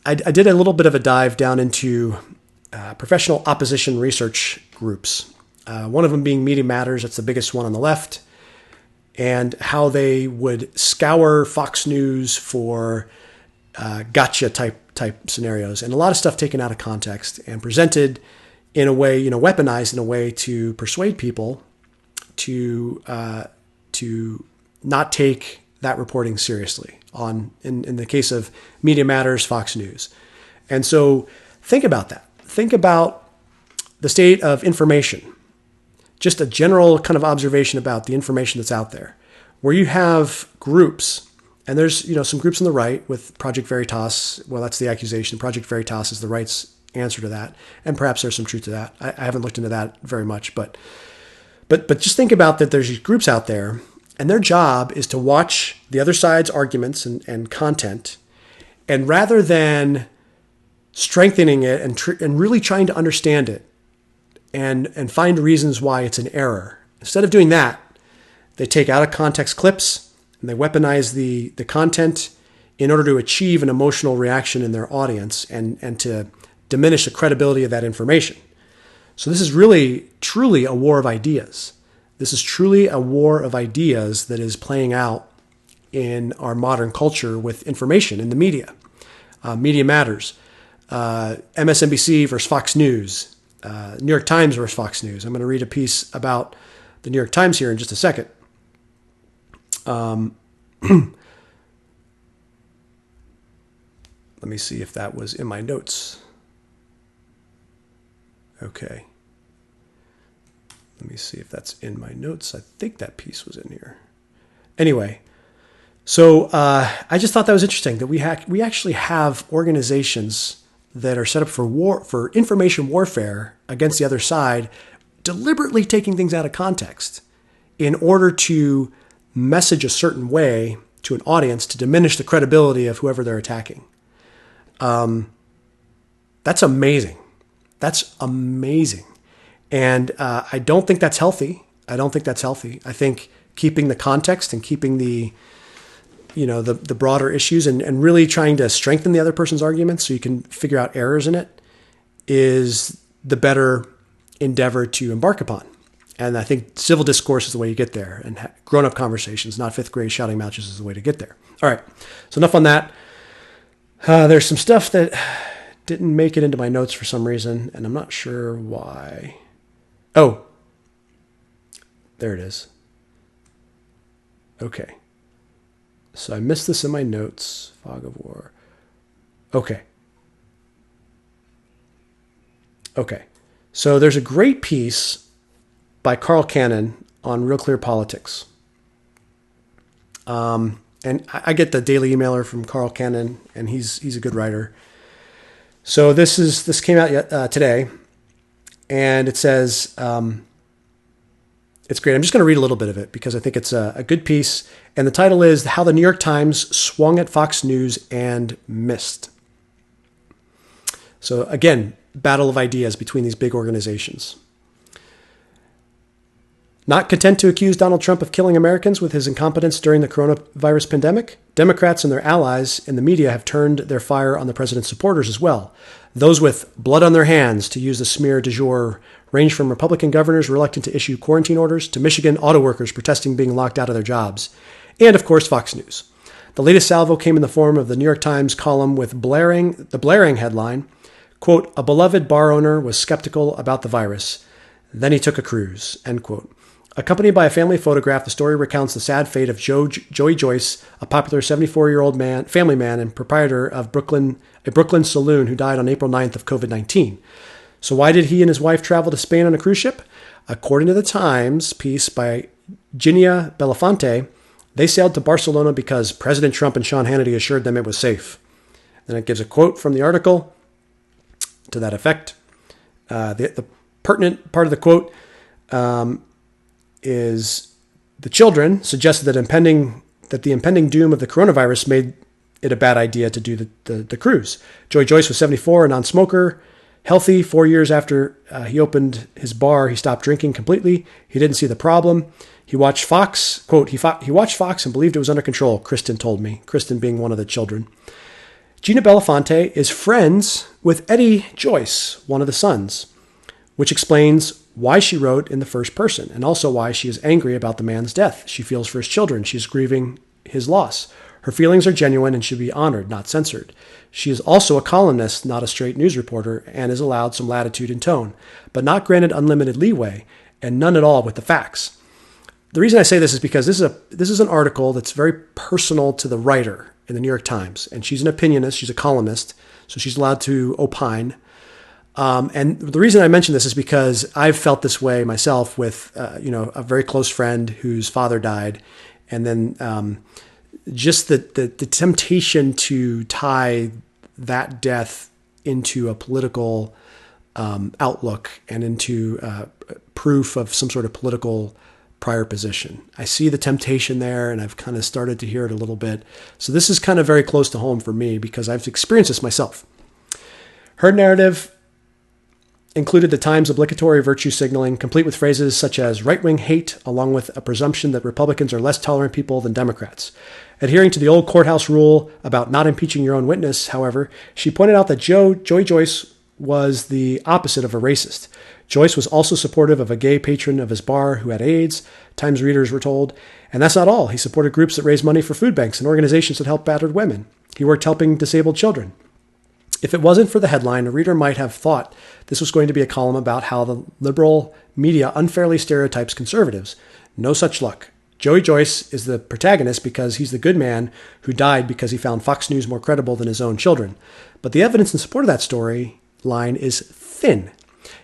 I did a little bit of a dive down into professional opposition research groups. One of them being Media Matters, that's the biggest one on the left, and how they would scour Fox News for gotcha type scenarios, and a lot of stuff taken out of context and presented in a way, weaponized in a way to persuade people to not take that reporting seriously. In the case of Media Matters, Fox News. And so think about that. Think about the state of information. Just a general kind of observation about the information that's out there, where you have groups, and there's some groups on the right with Project Veritas. Well, that's the accusation. Project Veritas is the right's answer to that, and perhaps there's some truth to that. I haven't looked into that very much, but just think about that. There's these groups out there, and their job is to watch the other side's arguments and content, and rather than strengthening it and really trying to understand it and find reasons why it's an error, instead of doing that, they take out of context clips and they weaponize the content in order to achieve an emotional reaction in their audience and to diminish the credibility of that information. So this is really, truly a war of ideas. This is truly a war of ideas that is playing out in our modern culture with information in the media. Media Matters, MSNBC versus Fox News, New York Times versus Fox News. I'm going to read a piece about the New York Times here in just a second. Let me see if that was in my notes. Okay. Let me see if that's in my notes. I think that piece was in here. Anyway, so I just thought that was interesting that we actually have organizations that are set up for information warfare against the other side, deliberately taking things out of context in order to message a certain way to an audience to diminish the credibility of whoever they're attacking. That's amazing. That's amazing. And I don't think that's healthy. I think keeping the context and keeping the broader issues and really trying to strengthen the other person's arguments so you can figure out errors in it is the better endeavor to embark upon. And I think civil discourse is the way you get there, and grown-up conversations, not fifth grade shouting matches, is the way to get there. All right, so enough on that. There's some stuff that didn't make it into my notes for some reason, and I'm not sure why. Oh, there it is. Okay. So I missed this in my notes. Fog of war. Okay. So there's a great piece by Carl Cannon on Real Clear Politics. And I get the Daily Emailer from Carl Cannon, and he's a good writer. So this came out today, and it says, it's great. I'm just going to read a little bit of it because I think it's a good piece. And the title is How the New York Times Swung at Fox News and Missed. So again, battle of ideas between these big organizations. Not content to accuse Donald Trump of killing Americans with his incompetence during the coronavirus pandemic, Democrats and their allies in the media have turned their fire on the president's supporters as well. Those with blood on their hands, to use the smear du jour, range from Republican governors reluctant to issue quarantine orders to Michigan auto workers protesting being locked out of their jobs. And, of course, Fox News. The latest salvo came in the form of the New York Times column with the blaring headline, quote, "A beloved bar owner was skeptical about the virus. Then he took a cruise," end quote. Accompanied by a family photograph, the story recounts the sad fate of Joey Joyce, a popular 74-year-old family man and proprietor of a Brooklyn saloon who died on April 9th of COVID-19. So why did he and his wife travel to Spain on a cruise ship? According to the Times piece by Ginia Belafonte, they sailed to Barcelona because President Trump and Sean Hannity assured them it was safe. Then it gives a quote from the article to that effect. The pertinent part of the quote is the children suggested that the impending doom of the coronavirus made it a bad idea to do the cruise. Joey Joyce was 74, a non-smoker, healthy. 4 years after he opened his bar, he stopped drinking completely. He didn't see the problem. He watched Fox, quote, he watched Fox and believed it was under control, Kristen told me, Kristen being one of the children. Gina Belafonte is friends with Eddie Joyce, one of the sons, which explains why she wrote in the first person and also why she is angry about the man's death. She feels for his children. She's grieving his loss. Her feelings are genuine and should be honored, not censored. She is also a columnist, not a straight news reporter, and is allowed some latitude in tone, but not granted unlimited leeway and none at all with the facts. The reason I say this is because this is an article that's very personal to the writer in the New York Times, and she's an opinionist, she's a columnist, so she's allowed to opine. And the reason I mention this is because I've felt this way myself with, a very close friend whose father died, and then just the temptation to tie that death into a political outlook and into proof of some sort of political prior position. I see the temptation there, and I've kind of started to hear it a little bit. So this is kind of very close to home for me because I've experienced this myself. Her narrative included the Times' obligatory virtue signaling, complete with phrases such as right-wing hate, along with a presumption that Republicans are less tolerant people than Democrats. Adhering to the old courthouse rule about not impeaching your own witness, however, she pointed out that Joey Joyce was the opposite of a racist. Joyce was also supportive of a gay patron of his bar who had AIDS, Times readers were told. And that's not all. He supported groups that raised money for food banks and organizations that help battered women. He worked helping disabled children. If it wasn't for the headline, a reader might have thought this was going to be a column about how the liberal media unfairly stereotypes conservatives. No such luck. Joey Joyce is the protagonist because he's the good man who died because he found Fox News more credible than his own children. But the evidence in support of that storyline is thin.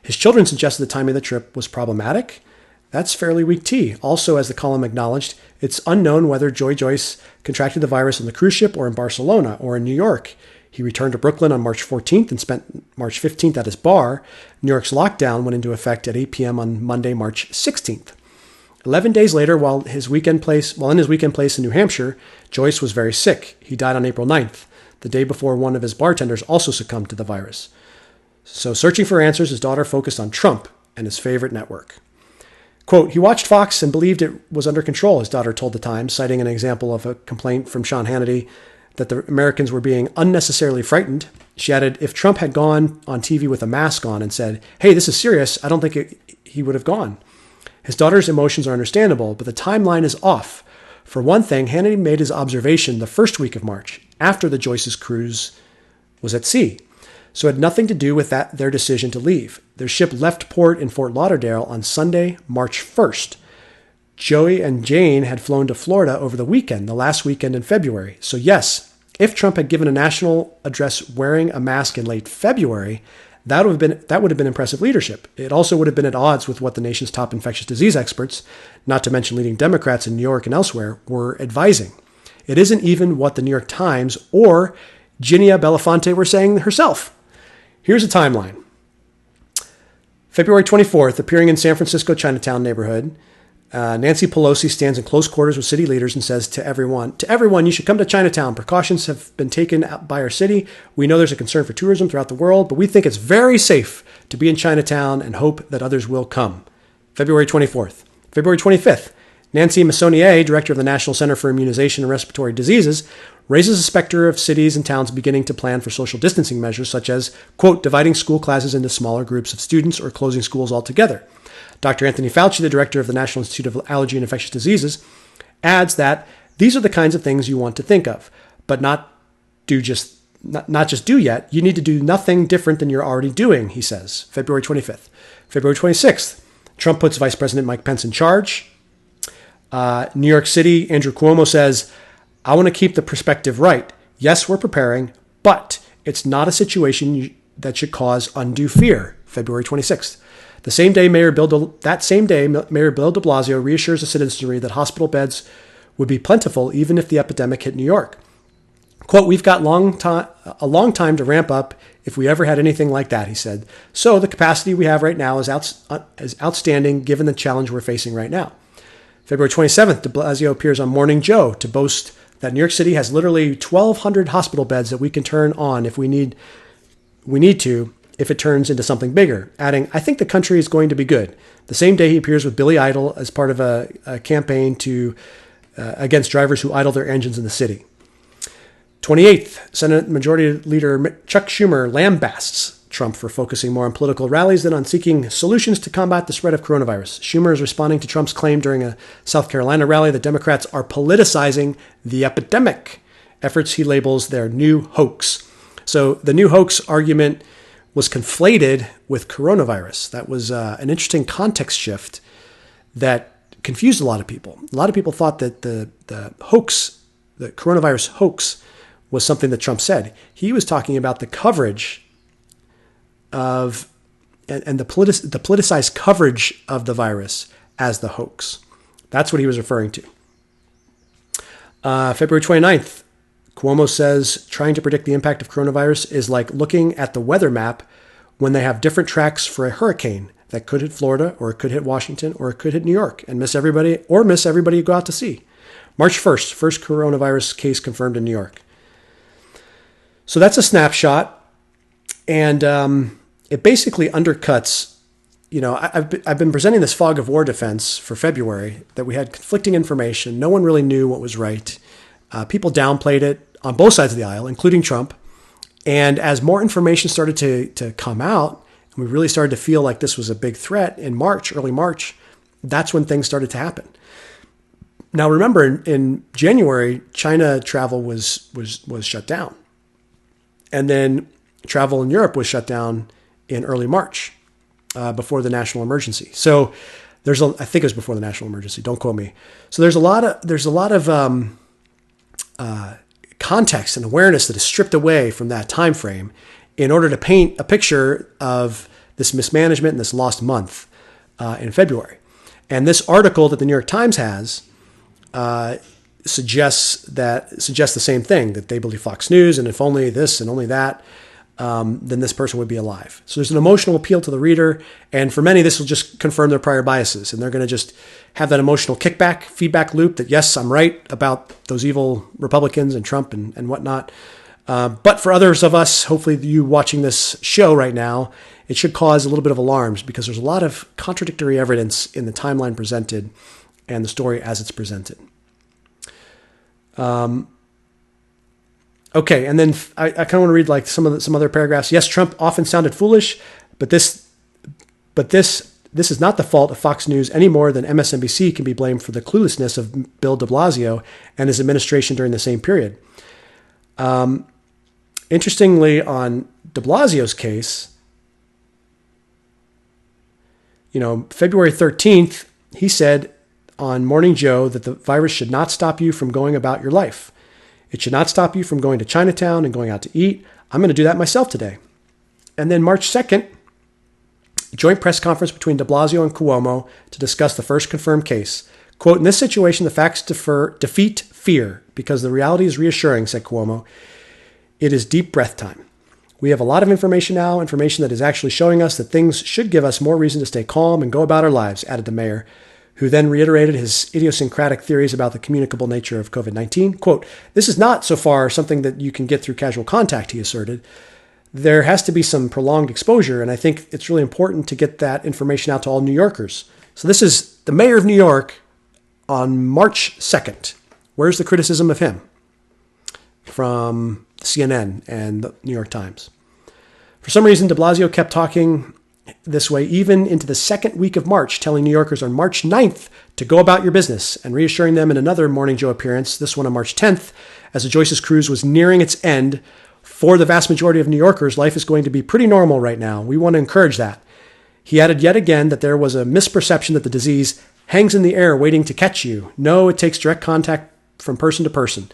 His children suggested the timing of the trip was problematic. That's fairly weak tea. Also, as the column acknowledged, it's unknown whether Joey Joyce contracted the virus on the cruise ship or in Barcelona or in New York. He returned to Brooklyn on March 14th and spent March 15th at his bar. New York's lockdown went into effect at 8 p.m. on Monday, March 16th. 11 days later, while in his weekend place in New Hampshire, Joyce was very sick. He died on April 9th, the day before one of his bartenders also succumbed to the virus. So searching for answers, his daughter focused on Trump and his favorite network. Quote, he watched Fox and believed it was under control, his daughter told the Times, citing an example of a complaint from Sean Hannity that the Americans were being unnecessarily frightened. She added, if Trump had gone on TV with a mask on and said, hey, this is serious, I don't think he would have gone. His daughter's emotions are understandable, but the timeline is off. For one thing, Hannity made his observation the first week of March, after the Joyce's cruise was at sea. So it had nothing to do with their decision to leave. Their ship left port in Fort Lauderdale on Sunday, March 1st. Joey and Jane had flown to Florida over the weekend, the last weekend in February. So yes, if Trump had given a national address wearing a mask in late February, that would have been impressive leadership. It also would have been at odds with what the nation's top infectious disease experts, not to mention leading Democrats in New York and elsewhere, were advising. It isn't even what the New York Times or Ginia Belafonte were saying herself. Here's a timeline. February 24th, appearing in San Francisco Chinatown neighborhood, Nancy Pelosi stands in close quarters with city leaders and says to everyone, you should come to Chinatown. Precautions have been taken by our city. We know there's a concern for tourism throughout the world, but we think it's very safe to be in Chinatown and hope that others will come. February 24th. February 25th, Nancy Messonnier, director of the National Center for Immunization and Respiratory Diseases, raises the specter of cities and towns beginning to plan for social distancing measures such as, quote, dividing school classes into smaller groups of students or closing schools altogether. Dr. Anthony Fauci, the director of the National Institute of Allergy and Infectious Diseases, adds that these are the kinds of things you want to think of, but not just do yet. You need to do nothing different than you're already doing, he says. February 25th. February 26th. Trump puts Vice President Mike Pence in charge. New York City, Andrew Cuomo says, I want to keep the perspective right. Yes, we're preparing, but it's not a situation that should cause undue fear. February 26th. That same day, Mayor Bill de Blasio reassures the citizenry that hospital beds would be plentiful even if the epidemic hit New York. Quote, we've got a long time to ramp up if we ever had anything like that, he said. So the capacity we have right now is outstanding given the challenge we're facing right now. February 27th, de Blasio appears on Morning Joe to boast that New York City has literally 1,200 hospital beds that we can turn on if we need to, if it turns into something bigger, adding, I think the country is going to be good. The same day he appears with Billy Idol as part of a campaign against drivers who idle their engines in the city. 28th, Senate Majority Leader Chuck Schumer lambasts Trump for focusing more on political rallies than on seeking solutions to combat the spread of coronavirus. Schumer is responding to Trump's claim during a South Carolina rally that Democrats are politicizing the epidemic, efforts he labels their new hoax. So the new hoax argument was conflated with coronavirus. That was an interesting context shift that confused a lot of people. A lot of people thought that the coronavirus hoax, was something that Trump said. He was talking about the coverage of and the politicized coverage of the virus as the hoax. That's what he was referring to. February 29th, Cuomo says trying to predict the impact of coronavirus is like looking at the weather map when they have different tracks for a hurricane that could hit Florida, or it could hit Washington, or it could hit New York and miss everybody you go out to see. March 1st, first coronavirus case confirmed in New York. So that's a snapshot. And it basically undercuts, I've been presenting this fog of war defense for February, that we had conflicting information. No one really knew what was right. People downplayed it on both sides of the aisle, including Trump. And as more information started to come out, and we really started to feel like this was a big threat in early March, that's when things started to happen. Now, remember, in January, China travel was shut down. And then travel in Europe was shut down in early March before the national emergency. So I think it was before the national emergency. Don't quote me. So there's a lot of context and awareness that is stripped away from that time frame in order to paint a picture of this mismanagement and this lost month in February. And this article that the New York Times has suggests the same thing, that they believe Fox News, and if only this and only that, then this person would be alive. So there's an emotional appeal to the reader, and for many, this will just confirm their prior biases, and they're going to just have that emotional feedback loop that, yes, I'm right about those evil Republicans and Trump and whatnot. But for others of us, hopefully you watching this show right now, it should cause a little bit of alarms because there's a lot of contradictory evidence in the timeline presented and the story as it's presented. Okay, and then I kind of want to read like some other paragraphs. Yes, Trump often sounded foolish, but this is not the fault of Fox News any more than MSNBC can be blamed for the cluelessness of Bill de Blasio and his administration during the same period. Interestingly, on de Blasio's case, February 13th, he said on Morning Joe that the virus should not stop you from going about your life. It should not stop you from going to Chinatown and going out to eat. I'm going to do that myself today. And then March 2nd, joint press conference between de Blasio and Cuomo to discuss the first confirmed case. Quote, in this situation, the facts defeat fear because the reality is reassuring, said Cuomo. It is deep breath time. We have a lot of information now, information that is actually showing us that things should give us more reason to stay calm and go about our lives, added the mayor, who then reiterated his idiosyncratic theories about the communicable nature of COVID-19. Quote, this is not so far something that you can get through casual contact, he asserted. There has to be some prolonged exposure, and I think it's really important to get that information out to all New Yorkers. So this is the mayor of New York on March 2nd. Where's the criticism of him? From CNN and the New York Times. For some reason, de Blasio kept talking this way even into the second week of March, telling New Yorkers on March 9th to go about your business and reassuring them in another Morning Joe appearance, this one on March 10th, as the Joyce's cruise was nearing its end. For the vast majority of New Yorkers, life is going to be pretty normal right now. We want to encourage that. He added yet again that there was a misperception that the disease hangs in the air waiting to catch you. No, it takes direct contact from person to person.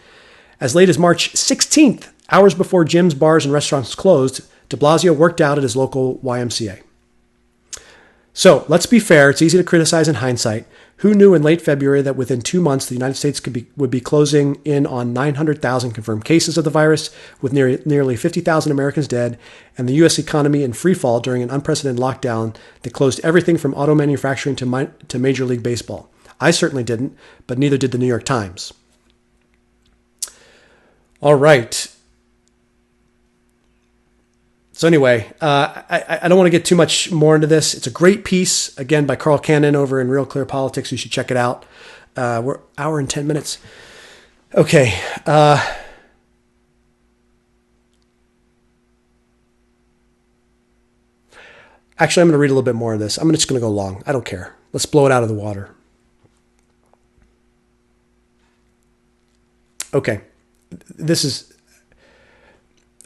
As late as March 16th, hours before gyms, bars, and restaurants closed, de Blasio worked out at his local YMCA. So let's be fair. It's easy to criticize in hindsight. Who knew in late February that within 2 months, the United States would be closing in on 900,000 confirmed cases of the virus, with nearly 50,000 Americans dead, and the U.S. economy in free fall during an unprecedented lockdown that closed everything from auto manufacturing to Major League Baseball? I certainly didn't, but neither did the New York Times. All right. So anyway, I don't want to get too much more into this. It's a great piece, again, by Carl Cannon over in Real Clear Politics. You should check it out. We're an hour and 10 minutes. Okay. Actually, I'm going to read a little bit more of this. I'm just going to go long. I don't care. Let's blow it out of the water. Okay. This is...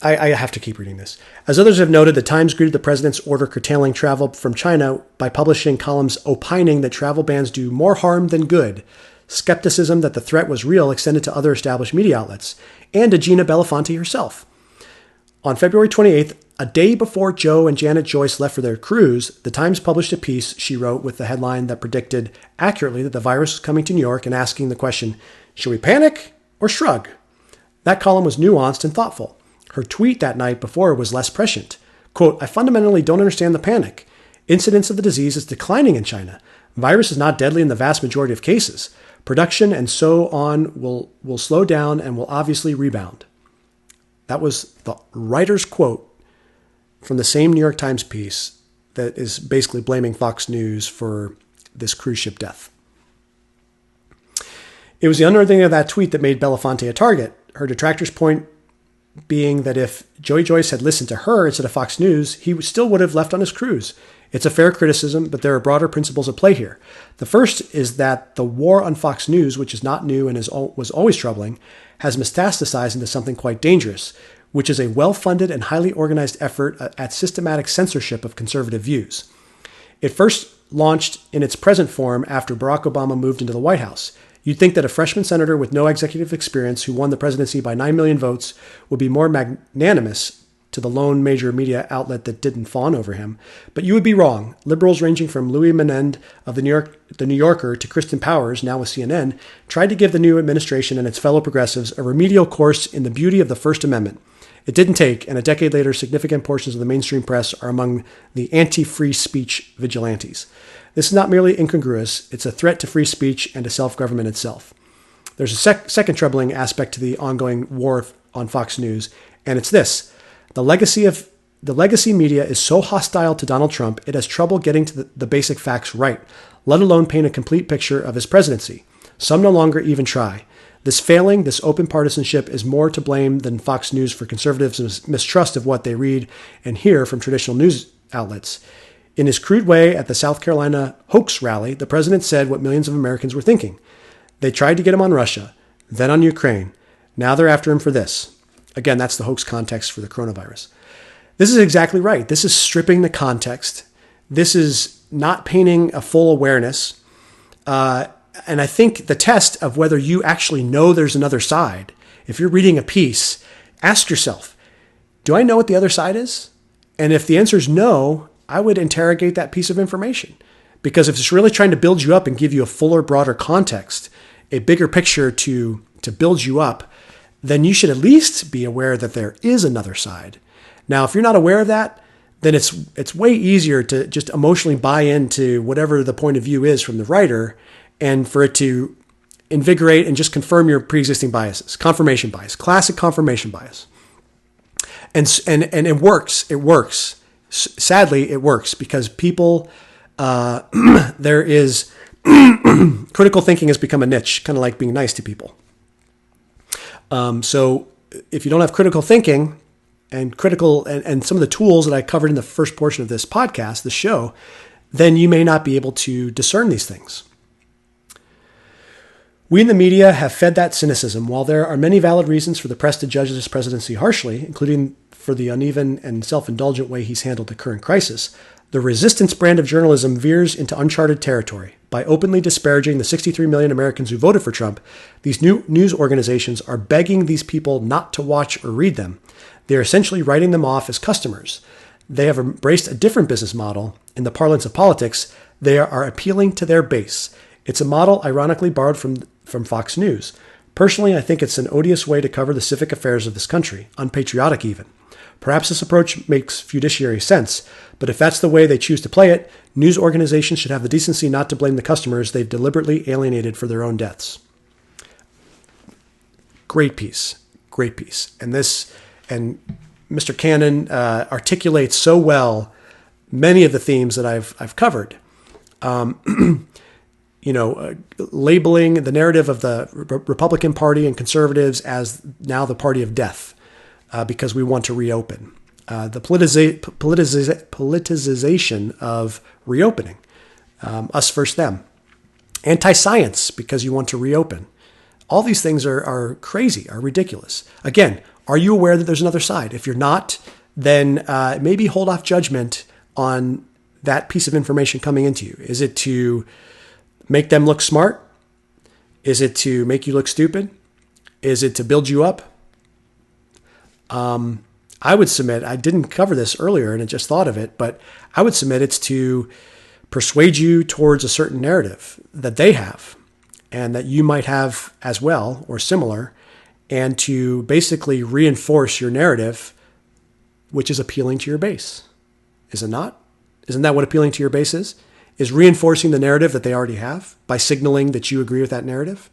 I have to keep reading this. As others have noted, the Times greeted the president's order curtailing travel from China by publishing columns opining that travel bans do more harm than good. Skepticism that the threat was real extended to other established media outlets and to Gina Belafonte herself. On February 28th, a day before Joe and Janet Joyce left for their cruise, the Times published a piece she wrote with the headline that predicted accurately that the virus was coming to New York and asking the question, should we panic or shrug? That column was nuanced and thoughtful. Her tweet that night before was less prescient. Quote, I fundamentally don't understand the panic. Incidence of the disease is declining in China. Virus is not deadly in the vast majority of cases. Production and so on will slow down and will obviously rebound. That was the writer's quote from the same New York Times piece that is basically blaming Fox News for this cruise ship death. It was the unearthing of that tweet that made Belafonte a target. Her detractors' point being that if Joey Joyce had listened to her instead of Fox News, he still would have left on his cruise. It's a fair criticism, but there are broader principles at play here. The first is that the war on Fox News, which is not new and was always troubling, has metastasized into something quite dangerous, which is a well-funded and highly organized effort at systematic censorship of conservative views. It first launched in its present form after Barack Obama moved into the White House. You'd think that a freshman senator with no executive experience who won the presidency by 9 million votes would be more magnanimous to the lone major media outlet that didn't fawn over him. But you would be wrong. Liberals ranging from Louis Menend of the New Yorker to Kristen Powers, now with CNN, tried to give the new administration and its fellow progressives a remedial course in the beauty of the First Amendment. It didn't take, and a decade later, significant portions of the mainstream press are among the anti-free speech vigilantes. This is not merely incongruous, it's a threat to free speech and to self-government itself. There's a second troubling aspect to the ongoing war on Fox News, and it's this. The legacy media is so hostile to Donald Trump, it has trouble getting to the basic facts right, let alone paint a complete picture of his presidency. Some no longer even try. This open partisanship is more to blame than Fox News for conservatives' mistrust of what they read and hear from traditional news outlets. In his crude way at the South Carolina hoax rally, the president said what millions of Americans were thinking. They tried to get him on Russia, then on Ukraine. Now they're after him for this. Again, that's the hoax context for the coronavirus. This is exactly right. This is stripping the context. This is not painting a full awareness. And I think the test of whether you actually know there's another side, if you're reading a piece, ask yourself, do I know what the other side is? And if the answer is no, I would interrogate that piece of information. Because if it's really trying to build you up and give you a fuller, broader context, a bigger picture to build you up, then you should at least be aware that there is another side. Now, if you're not aware of that, then it's way easier to just emotionally buy into whatever the point of view is from the writer and for it to invigorate and just confirm your pre-existing biases. Confirmation bias, classic confirmation bias. And it works. It works. Sadly, it works because people, there is, critical thinking has become a niche, kind of like being nice to people. So if you don't have critical thinking and and some of the tools that I covered in the first portion of this podcast, the show, then you may not be able to discern these things. We in the media have fed that cynicism. While there are many valid reasons for the press to judge this presidency harshly, including for the uneven and self-indulgent way he's handled the current crisis, The resistance brand of journalism veers into uncharted territory. By openly disparaging the 63 million Americans who voted for Trump, these new news organizations are begging these people not to watch or read them. They are essentially writing them off as customers. They have embraced a different business model. In the parlance of politics, they are appealing to their base. It's a model ironically borrowed from Fox News. Personally, I think it's an odious way to cover the civic affairs of this country, unpatriotic even. Perhaps this approach makes fiduciary sense, but if that's the way they choose to play it, news organizations should have the decency not to blame the customers they've deliberately alienated for their own deaths. Great piece. Great piece. And Mr. Cannon articulates so well many of the themes that I've covered. Labeling the narrative of the Republican Party and conservatives as now the party of death. Because we want to reopen. The politicization of reopening. Us versus them. Anti-science because you want to reopen. All these things are crazy, are ridiculous. Again, are you aware that there's another side? If you're not, then maybe hold off judgment on that piece of information coming into you. Is it to make them look smart? Is it to make you look stupid? Is it to build you up? I would submit, I didn't cover this earlier and I just thought of it, but I would submit it's to persuade you towards a certain narrative that they have and that you might have as well or similar, and to basically reinforce your narrative, which is appealing to your base. Is it not? Isn't that what appealing to your base is? Is reinforcing the narrative that they already have by signaling that you agree with that narrative?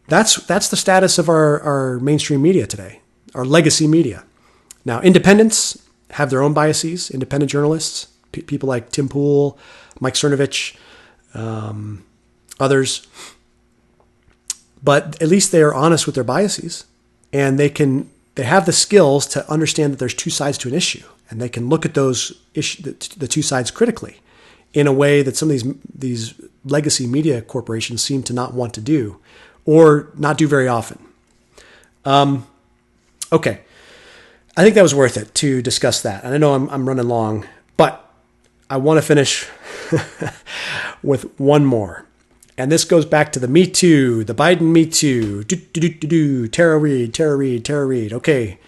That's the status of our mainstream media today. Our legacy media. Now, independents have their own biases, independent journalists, people like Tim Pool, Mike Cernovich, others. But at least they are honest with their biases, and they have the skills to understand that there's two sides to an issue, and they can look at the two sides critically in a way that some of these legacy media corporations seem to not want to do, or not do very often. Okay, I think that was worth it to discuss that. And I know I'm running long, but I want to finish with one more. And this goes back to the Me Too, the Biden Me Too. Tara Reid. Okay,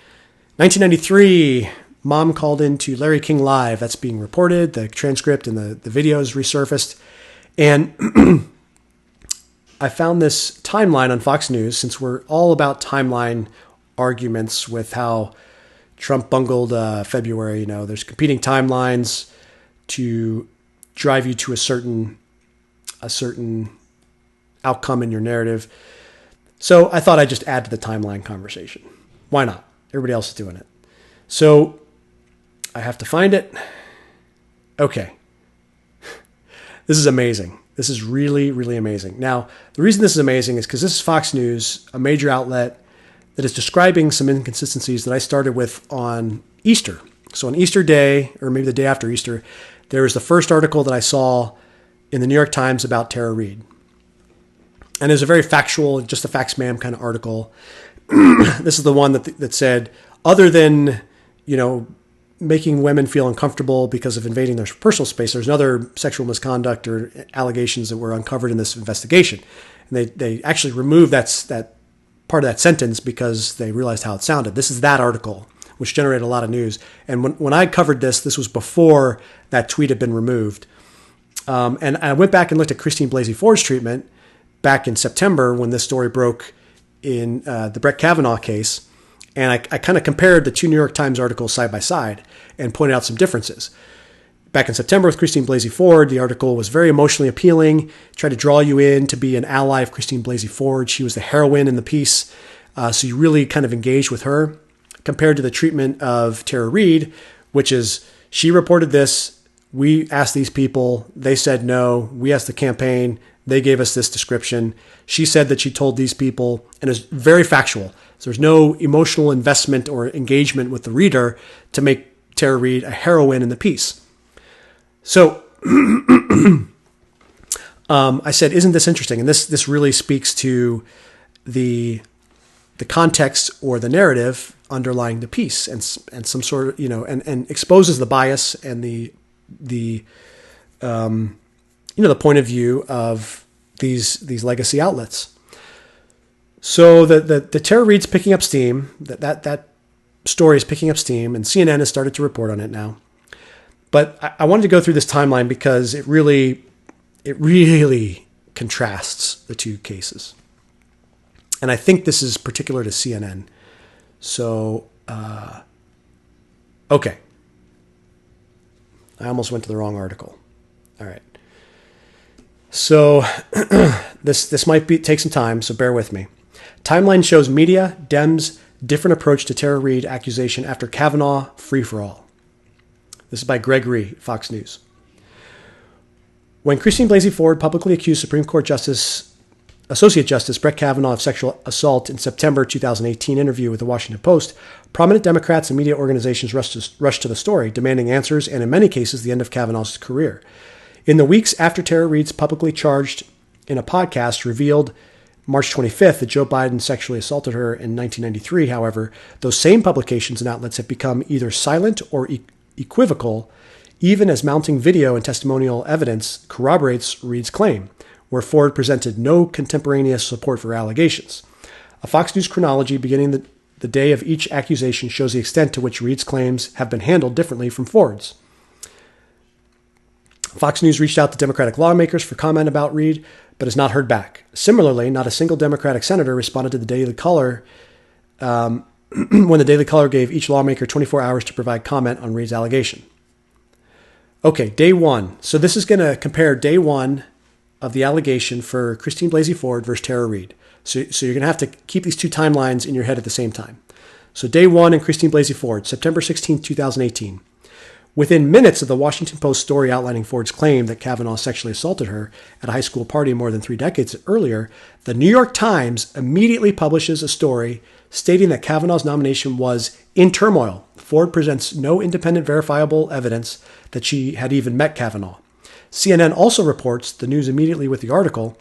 1993, mom called into Larry King Live. That's being reported. The transcript and the videos resurfaced. And I found this timeline on Fox News, since we're all about timeline arguments with how Trump bungled February. There's competing timelines to drive you to a certain outcome in your narrative. So I thought I'd just add to the timeline conversation. Why not? Everybody else is doing it. So I have to find it. Okay. This is amazing. This is really, really amazing. Now, the reason this is amazing is because this is Fox News, a major outlet that is describing some inconsistencies that I started with on Easter. So on Easter Day, or maybe the day after Easter, there was the first article that I saw in the New York Times about Tara Reid. And it was a very factual, just a facts ma'am kind of article. This is the one that said, other than, making women feel uncomfortable because of invading their personal space, there's another sexual misconduct or allegations that were uncovered in this investigation. And they actually removed that part of that sentence because they realized how it sounded. This is that article, which generated a lot of news. And when I covered this was before that tweet had been removed. And I went back and looked at Christine Blasey Ford's treatment back in September when this story broke in the Brett Kavanaugh case. And I kind of compared the two New York Times articles side by side and pointed out some differences. Back in September with Christine Blasey Ford, the article was very emotionally appealing, tried to draw you in to be an ally of Christine Blasey Ford. She was the heroine in the piece, so you really kind of engaged with her, compared to the treatment of Tara Reid, which is, she reported this, we asked these people, they said no, we asked the campaign, they gave us this description. She said that she told these people, and it's very factual. So there's no emotional investment or engagement with the reader to make Tara Reid a heroine in the piece. So I said, isn't this interesting? And this really speaks to the context or the narrative underlying the piece and some sort of, and exposes the bias and the the the point of view of these legacy outlets. So the Tara Reid's picking up steam. That story is picking up steam, and CNN has started to report on it now. But I wanted to go through this timeline because it really contrasts the two cases. And I think this is particular to CNN. So, okay. I almost went to the wrong article. All right. So this might take some time, so bear with me. Timeline shows media, Dems, different approach to Tara Reid accusation after Kavanaugh free-for-all. This is by Greg Reade, Fox News. When Christine Blasey Ford publicly accused Supreme Court Associate Justice Brett Kavanaugh of sexual assault in September 2018 interview with the Washington Post, prominent Democrats and media organizations rushed to the story, demanding answers and, in many cases, the end of Kavanaugh's career. In the weeks after Tara Reid's publicly charged in a podcast revealed March 25th that Joe Biden sexually assaulted her in 1993, however, those same publications and outlets have become either silent or equivocal, even as mounting video and testimonial evidence corroborates Reid's claim, where Ford presented no contemporaneous support for allegations. A Fox News chronology beginning the day of each accusation shows the extent to which Reid's claims have been handled differently from Ford's. Fox News reached out to Democratic lawmakers for comment about Reid, but has not heard back. Similarly, not a single Democratic senator responded to the Daily Caller when the Daily Caller gave each lawmaker 24 hours to provide comment on Reid's allegation. Okay, day one. So this is going to compare day one of the allegation for Christine Blasey Ford versus Tara Reid. So you're going to have to keep these two timelines in your head at the same time. So day one in Christine Blasey Ford, September 16, 2018. Within minutes of the Washington Post story outlining Ford's claim that Kavanaugh sexually assaulted her at a high school party more than 3 decades earlier, the New York Times immediately publishes a story stating that Kavanaugh's nomination was in turmoil. Ford presents no independent verifiable evidence that she had even met Kavanaugh. CNN also reports the news immediately with the article,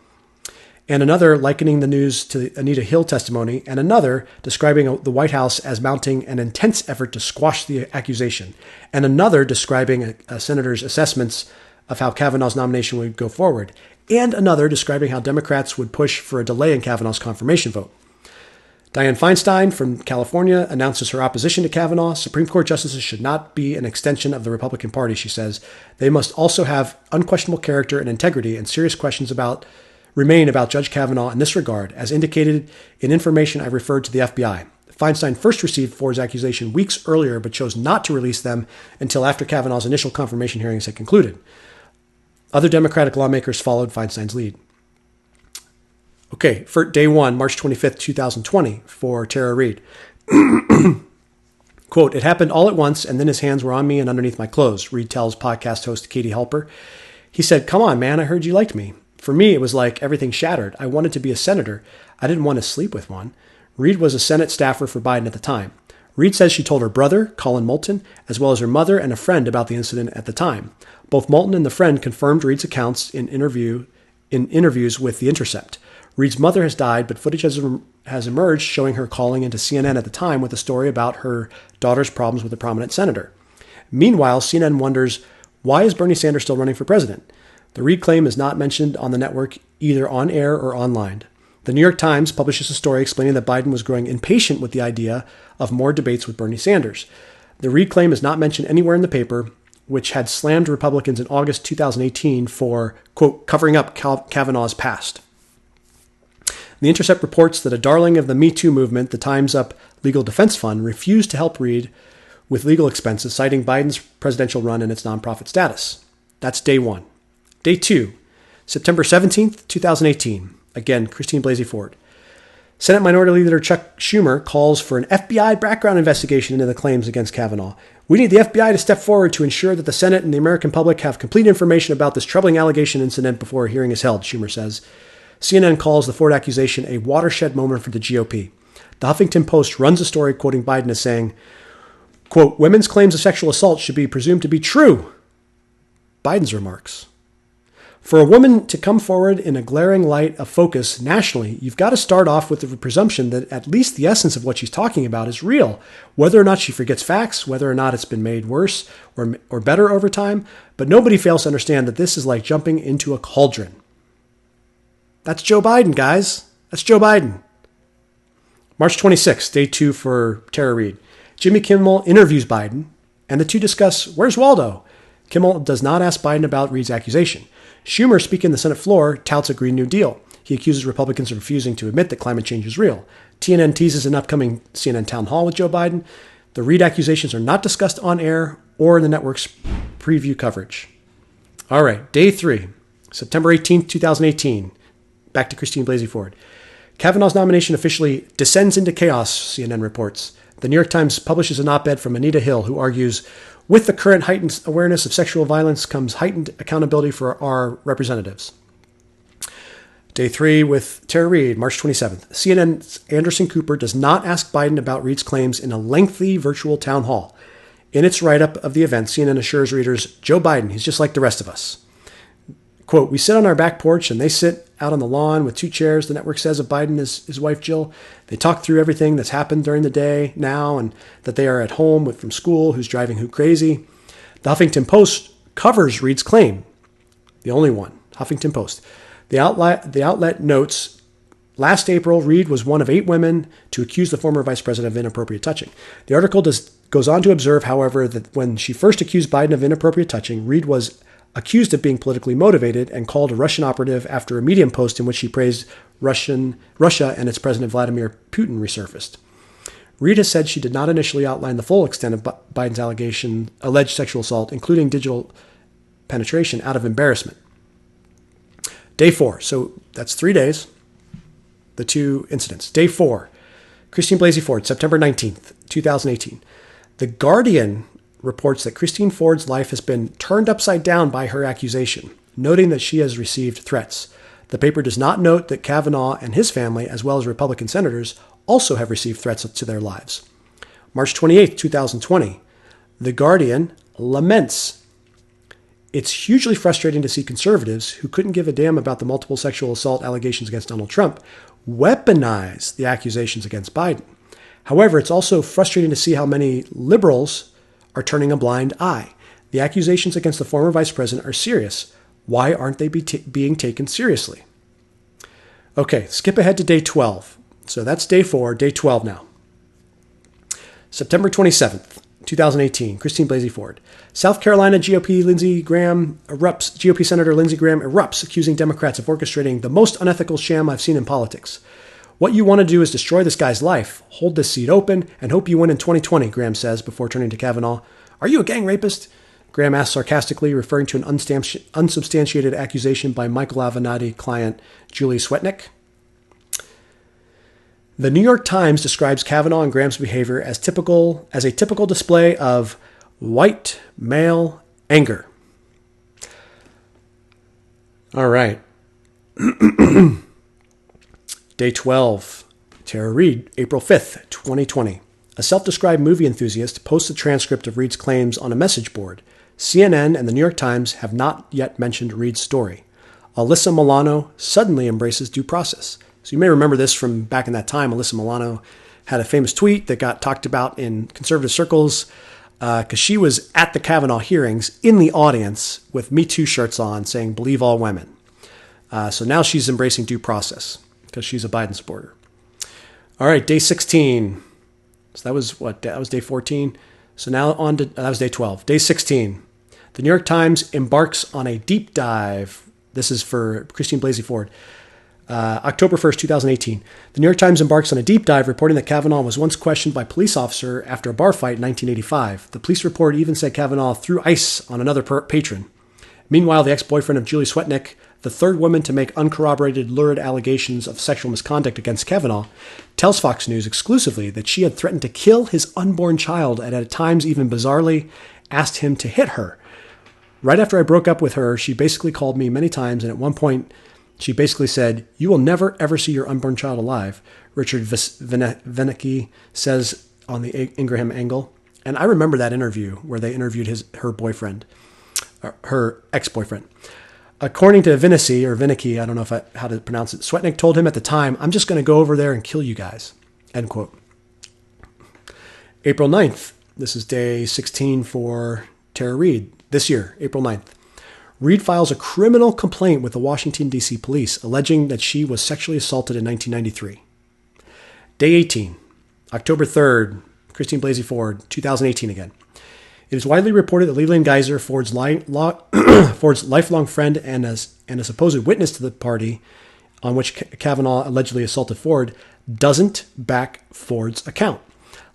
and another likening the news to the Anita Hill testimony, and another describing the White House as mounting an intense effort to squash the accusation, and another describing a senator's assessments of how Kavanaugh's nomination would go forward, and another describing how Democrats would push for a delay in Kavanaugh's confirmation vote. Dianne Feinstein from California announces her opposition to Kavanaugh. Supreme Court justices should not be an extension of the Republican Party, she says. They must also have unquestionable character and integrity, and serious questions remain about Judge Kavanaugh in this regard, as indicated in information I referred to the FBI. Feinstein first received Ford's accusation weeks earlier, but chose not to release them until after Kavanaugh's initial confirmation hearings had concluded. Other Democratic lawmakers followed Feinstein's lead. Okay, for day one, March 25th, 2020, for Tara Reid. Quote, "It happened all at once, and then his hands were on me and underneath my clothes," Reid tells podcast host Katie Halper. He said, "Come on, man, I heard you liked me. For me, it was like everything shattered. I wanted to be a senator. I didn't want to sleep with one." Reid was a Senate staffer for Biden at the time. Reid says she told her brother, Colin Moulton, as well as her mother and a friend about the incident at the time. Both Moulton and the friend confirmed Reid's accounts in interviews with The Intercept. Reid's mother has died, but footage has emerged showing her calling into CNN at the time with a story about her daughter's problems with a prominent senator. Meanwhile, CNN wonders, why is Bernie Sanders still running for president? The Reid claim is not mentioned on the network, either on air or online. The New York Times publishes a story explaining that Biden was growing impatient with the idea of more debates with Bernie Sanders. The Reid claim is not mentioned anywhere in the paper, which had slammed Republicans in August 2018 for, quote, covering up Kavanaugh's past. The Intercept reports that a darling of the Me Too movement, the Time's Up Legal Defense Fund, refused to help Reid with legal expenses, citing Biden's presidential run and its nonprofit status. That's day one. Day two, September 17th, 2018. Again, Christine Blasey Ford. Senate Minority Leader Chuck Schumer calls for an FBI background investigation into the claims against Kavanaugh. "We need the FBI to step forward to ensure that the Senate and the American public have complete information about this troubling allegation incident before a hearing is held," Schumer says. CNN calls the Ford accusation a watershed moment for the GOP. The Huffington Post runs a story quoting Biden as saying, quote, "Women's claims of sexual assault should be presumed to be true." Biden's remarks. For a woman to come forward in a glaring light of focus nationally, you've got to start off with the presumption that at least the essence of what she's talking about is real, whether or not she forgets facts, whether or not it's been made worse or better over time. But nobody fails to understand that this is like jumping into a cauldron. That's Joe Biden, guys. That's Joe Biden. March 26th, day 2 for Tara Reid. Jimmy Kimmel interviews Biden, and the two discuss, where's Waldo? Kimmel does not ask Biden about Reid's accusation. Schumer, speaking on the Senate floor, touts a Green New Deal. He accuses Republicans of refusing to admit that climate change is real. TNN teases an upcoming CNN town hall with Joe Biden. The Reid accusations are not discussed on air or in the network's preview coverage. All right, day 3, September 18th, 2018. Back to Christine Blasey Ford. Kavanaugh's nomination officially descends into chaos, CNN reports. The New York Times publishes an op-ed from Anita Hill, who argues, with the current heightened awareness of sexual violence comes heightened accountability for our representatives. Day 3 with Tara Reid, March 27th. CNN's Anderson Cooper does not ask Biden about Reid's claims in a lengthy virtual town hall. In its write-up of the event, CNN assures readers, Joe Biden, he's just like the rest of us. Quote, we sit on our back porch and they sit out on the lawn with 2 chairs, the network says of Biden and his wife Jill. They talk through everything that's happened during the day now and that they are at home from school, who's driving who crazy. The Huffington Post covers Reid's claim. The only one, Huffington Post. The outlet notes, last April, Reid was one of 8 women to accuse the former vice president of inappropriate touching. The article goes on to observe, however, that when she first accused Biden of inappropriate touching, Reid was accused of being politically motivated and called a Russian operative after a Medium post in which she praised Russia and its President Vladimir Putin resurfaced. Reade has said she did not initially outline the full extent of Biden's alleged sexual assault, including digital penetration, out of embarrassment. Day 4. So that's 3 days, the 2 incidents. Day 4, Christine Blasey Ford, September 19th, 2018. The Guardian reports that Christine Ford's life has been turned upside down by her accusation, noting that she has received threats. The paper does not note that Kavanaugh and his family, as well as Republican senators, also have received threats to their lives. March 28, 2020, The Guardian laments. It's hugely frustrating to see conservatives who couldn't give a damn about the multiple sexual assault allegations against Donald Trump weaponize the accusations against Biden. However, it's also frustrating to see how many liberals are turning a blind eye. The accusations against the former vice president are serious. Why aren't they being taken seriously? Okay, skip ahead to day 12. So that's day 4, day 12 now. September 27th, 2018, Christine Blasey Ford. South Carolina GOP Senator Lindsey Graham erupts, accusing Democrats of orchestrating the most unethical sham I've seen in politics. What you want to do is destroy this guy's life, hold this seat open, and hope you win in 2020, Graham says before turning to Kavanaugh. Are you a gang rapist? Graham asks sarcastically, referring to an unsubstantiated accusation by Michael Avenatti client Julie Swetnick. The New York Times describes Kavanaugh and Graham's behavior as a typical display of white male anger. All right. Day 12, Tara Reid, April 5th, 2020. A self-described movie enthusiast posts a transcript of Reid's claims on a message board. CNN and the New York Times have not yet mentioned Reid's story. Alyssa Milano suddenly embraces due process. So you may remember this from back in that time. Alyssa Milano had a famous tweet that got talked about in conservative circles because she was at the Kavanaugh hearings in the audience with Me Too shirts on saying, believe all women. So now she's embracing due process because she's a Biden supporter. All right, day 16. So that was day 14. So now on to, that was day 12. Day 16. The New York Times embarks on a deep dive. This is for Christine Blasey Ford. October 1st, 2018. The New York Times embarks on a deep dive reporting that Kavanaugh was once questioned by a police officer after a bar fight in 1985. The police report even said Kavanaugh threw ice on another patron. Meanwhile, the ex-boyfriend of Julie Swetnick, the third woman to make uncorroborated lurid allegations of sexual misconduct against Kavanaugh, tells Fox News exclusively that she had threatened to kill his unborn child and at times even bizarrely asked him to hit her. Right after I broke up with her, she basically called me many times, and at one point she basically said, "You will never ever see your unborn child alive," Richard Venecke says on the Ingraham Angle. And I remember that interview where they interviewed her boyfriend, her ex-boyfriend. According to Vinicky, I don't know how to pronounce it, Swetnick told him at the time, "I'm just going to go over there and kill you guys." End quote. April 9th. This is day 16 for Tara Reid this year, April 9th. Reade files a criminal complaint with the Washington, D.C. police, alleging that she was sexually assaulted in 1993. Day 18, October 3rd, Christine Blasey Ford, 2018 again. It is widely reported that Leland Geyser, Ford's lifelong friend and a supposed witness to the party on which Kavanaugh allegedly assaulted Ford, doesn't back Ford's account.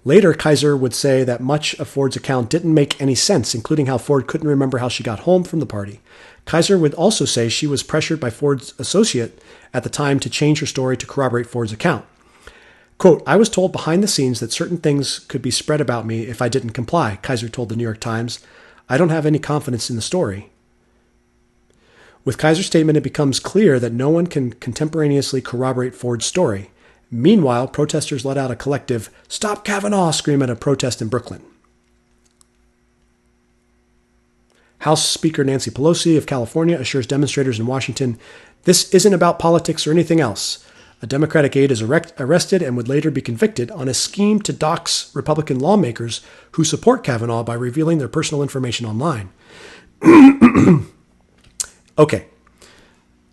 Later, Keyser would say that much of Ford's account didn't make any sense, including how Ford couldn't remember how she got home from the party. Keyser would also say she was pressured by Ford's associate at the time to change her story to corroborate Ford's account. Quote, "I was told behind the scenes that certain things could be spread about me if I didn't comply," Keyser told the New York Times. "I don't have any confidence in the story." With Keyser's statement, it becomes clear that no one can contemporaneously corroborate Ford's story. Meanwhile, protesters let out a collective "Stop Kavanaugh" scream at a protest in Brooklyn. House Speaker Nancy Pelosi of California assures demonstrators in Washington, "This isn't about politics or anything else." A Democratic aide is arrested and would later be convicted on a scheme to dox Republican lawmakers who support Kavanaugh by revealing their personal information online. Okay.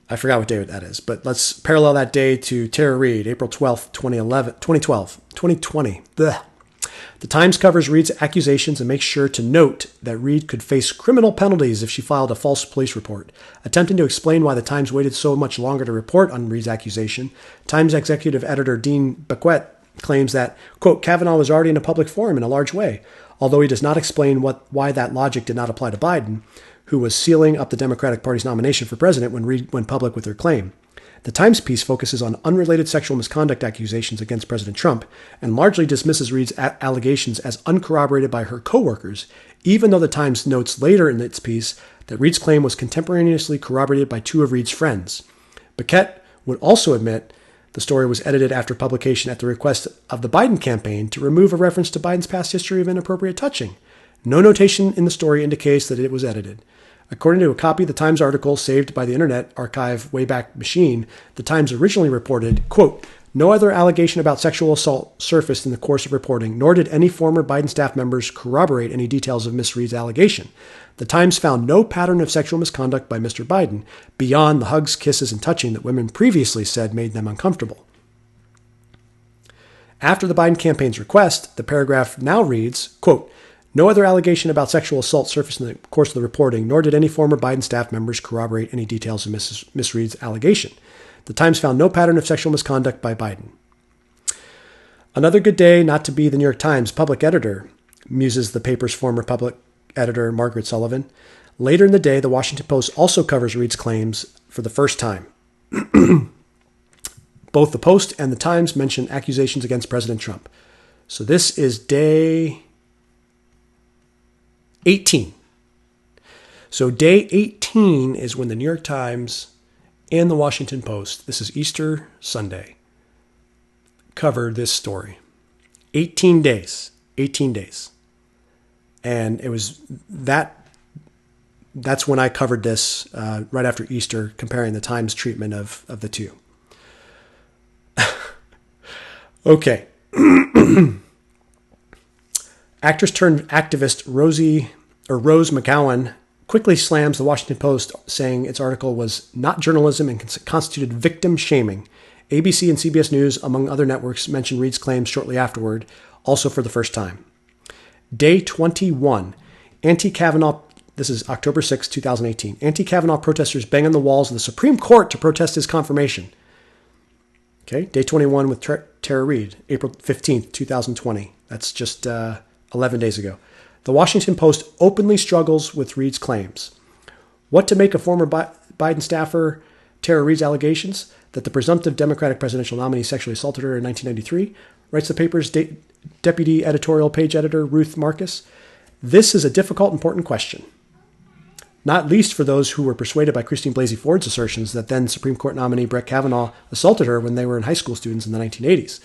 I forgot what day that is, but let's parallel that day to Tara Reid, April 12th, 2020. Blech. The Times covers Reid's accusations and makes sure to note that Reid could face criminal penalties if she filed a false police report. Attempting to explain why the Times waited so much longer to report on Reid's accusation, Times executive editor Dean Beckwith claims that, quote, "Kavanaugh was already in a public forum in a large way, although he does not explain why that logic did not apply to Biden, who was sealing up the Democratic Party's nomination for president when Reid went public with her claim." The Times piece focuses on unrelated sexual misconduct accusations against President Trump and largely dismisses Reid's allegations as uncorroborated by her coworkers, even though the Times notes later in its piece that Reid's claim was contemporaneously corroborated by two of Reid's friends. Beckett would also admit the story was edited after publication at the request of the Biden campaign to remove a reference to Biden's past history of inappropriate touching. No notation in the story indicates that it was edited. According to a copy of the Times article saved by the Internet Archive Wayback Machine, the Times originally reported, quote, "No other allegation about sexual assault surfaced in the course of reporting, nor did any former Biden staff members corroborate any details of Ms. Reid's allegation. The Times found no pattern of sexual misconduct by Mr. Biden, beyond the hugs, kisses, and touching that women previously said made them uncomfortable." After the Biden campaign's request, the paragraph now reads, quote, "No other allegation about sexual assault surfaced in the course of the reporting, nor did any former Biden staff members corroborate any details of Ms. Reid's allegation. The Times found no pattern of sexual misconduct by Biden." Another good day not to be the New York Times public editor, muses the paper's former public editor Margaret Sullivan. Later in the day, the Washington Post also covers Reid's claims for the first time. Both the Post and the Times mention accusations against President Trump. So this is day 18. So day 18 is when the New York Times and the Washington Post, this is Easter Sunday, covered this story. 18 days. And it was that's when I covered this right after Easter, comparing the Times treatment of the two. Okay. Actress turned activist Rose McGowan quickly slams the Washington Post, saying its article was not journalism and constituted victim shaming. ABC and CBS News, among other networks, mentioned Reid's claims shortly afterward, also for the first time. Day 21. Anti-Kavanaugh, this is October 6, 2018. Anti-Kavanaugh protesters bang on the walls of the Supreme Court to protest his confirmation. Okay, day 21 with Tara Reid, April 15th, 2020. That's just 11 days ago. The Washington Post openly struggles with Reid's claims. What to make of former Biden staffer Tara Reid's allegations that the presumptive Democratic presidential nominee sexually assaulted her in 1993, writes the paper's deputy editorial page editor Ruth Marcus. This is a difficult, important question, not least for those who were persuaded by Christine Blasey Ford's assertions that then Supreme Court nominee Brett Kavanaugh assaulted her when they were in high school students in the 1980s.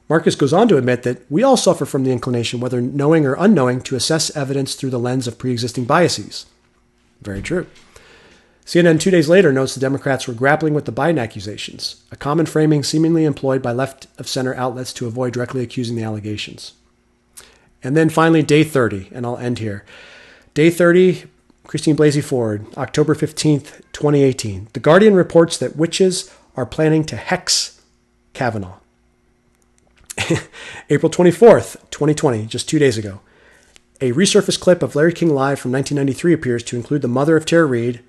Marcus goes on to admit that we all suffer from the inclination, whether knowing or unknowing, to assess evidence through the lens of pre-existing biases. Very true. CNN 2 days later notes the Democrats were grappling with the Biden accusations, a common framing seemingly employed by left-of-center outlets to avoid directly accusing the allegations. And then finally, day 30, and I'll end here. Day 30, Christine Blasey Ford, October 15th, 2018. The Guardian reports that witches are planning to hex Kavanaugh. April 24th, 2020, just 2 days ago. A resurfaced clip of Larry King Live from 1993 appears to include the mother of Tara Reid,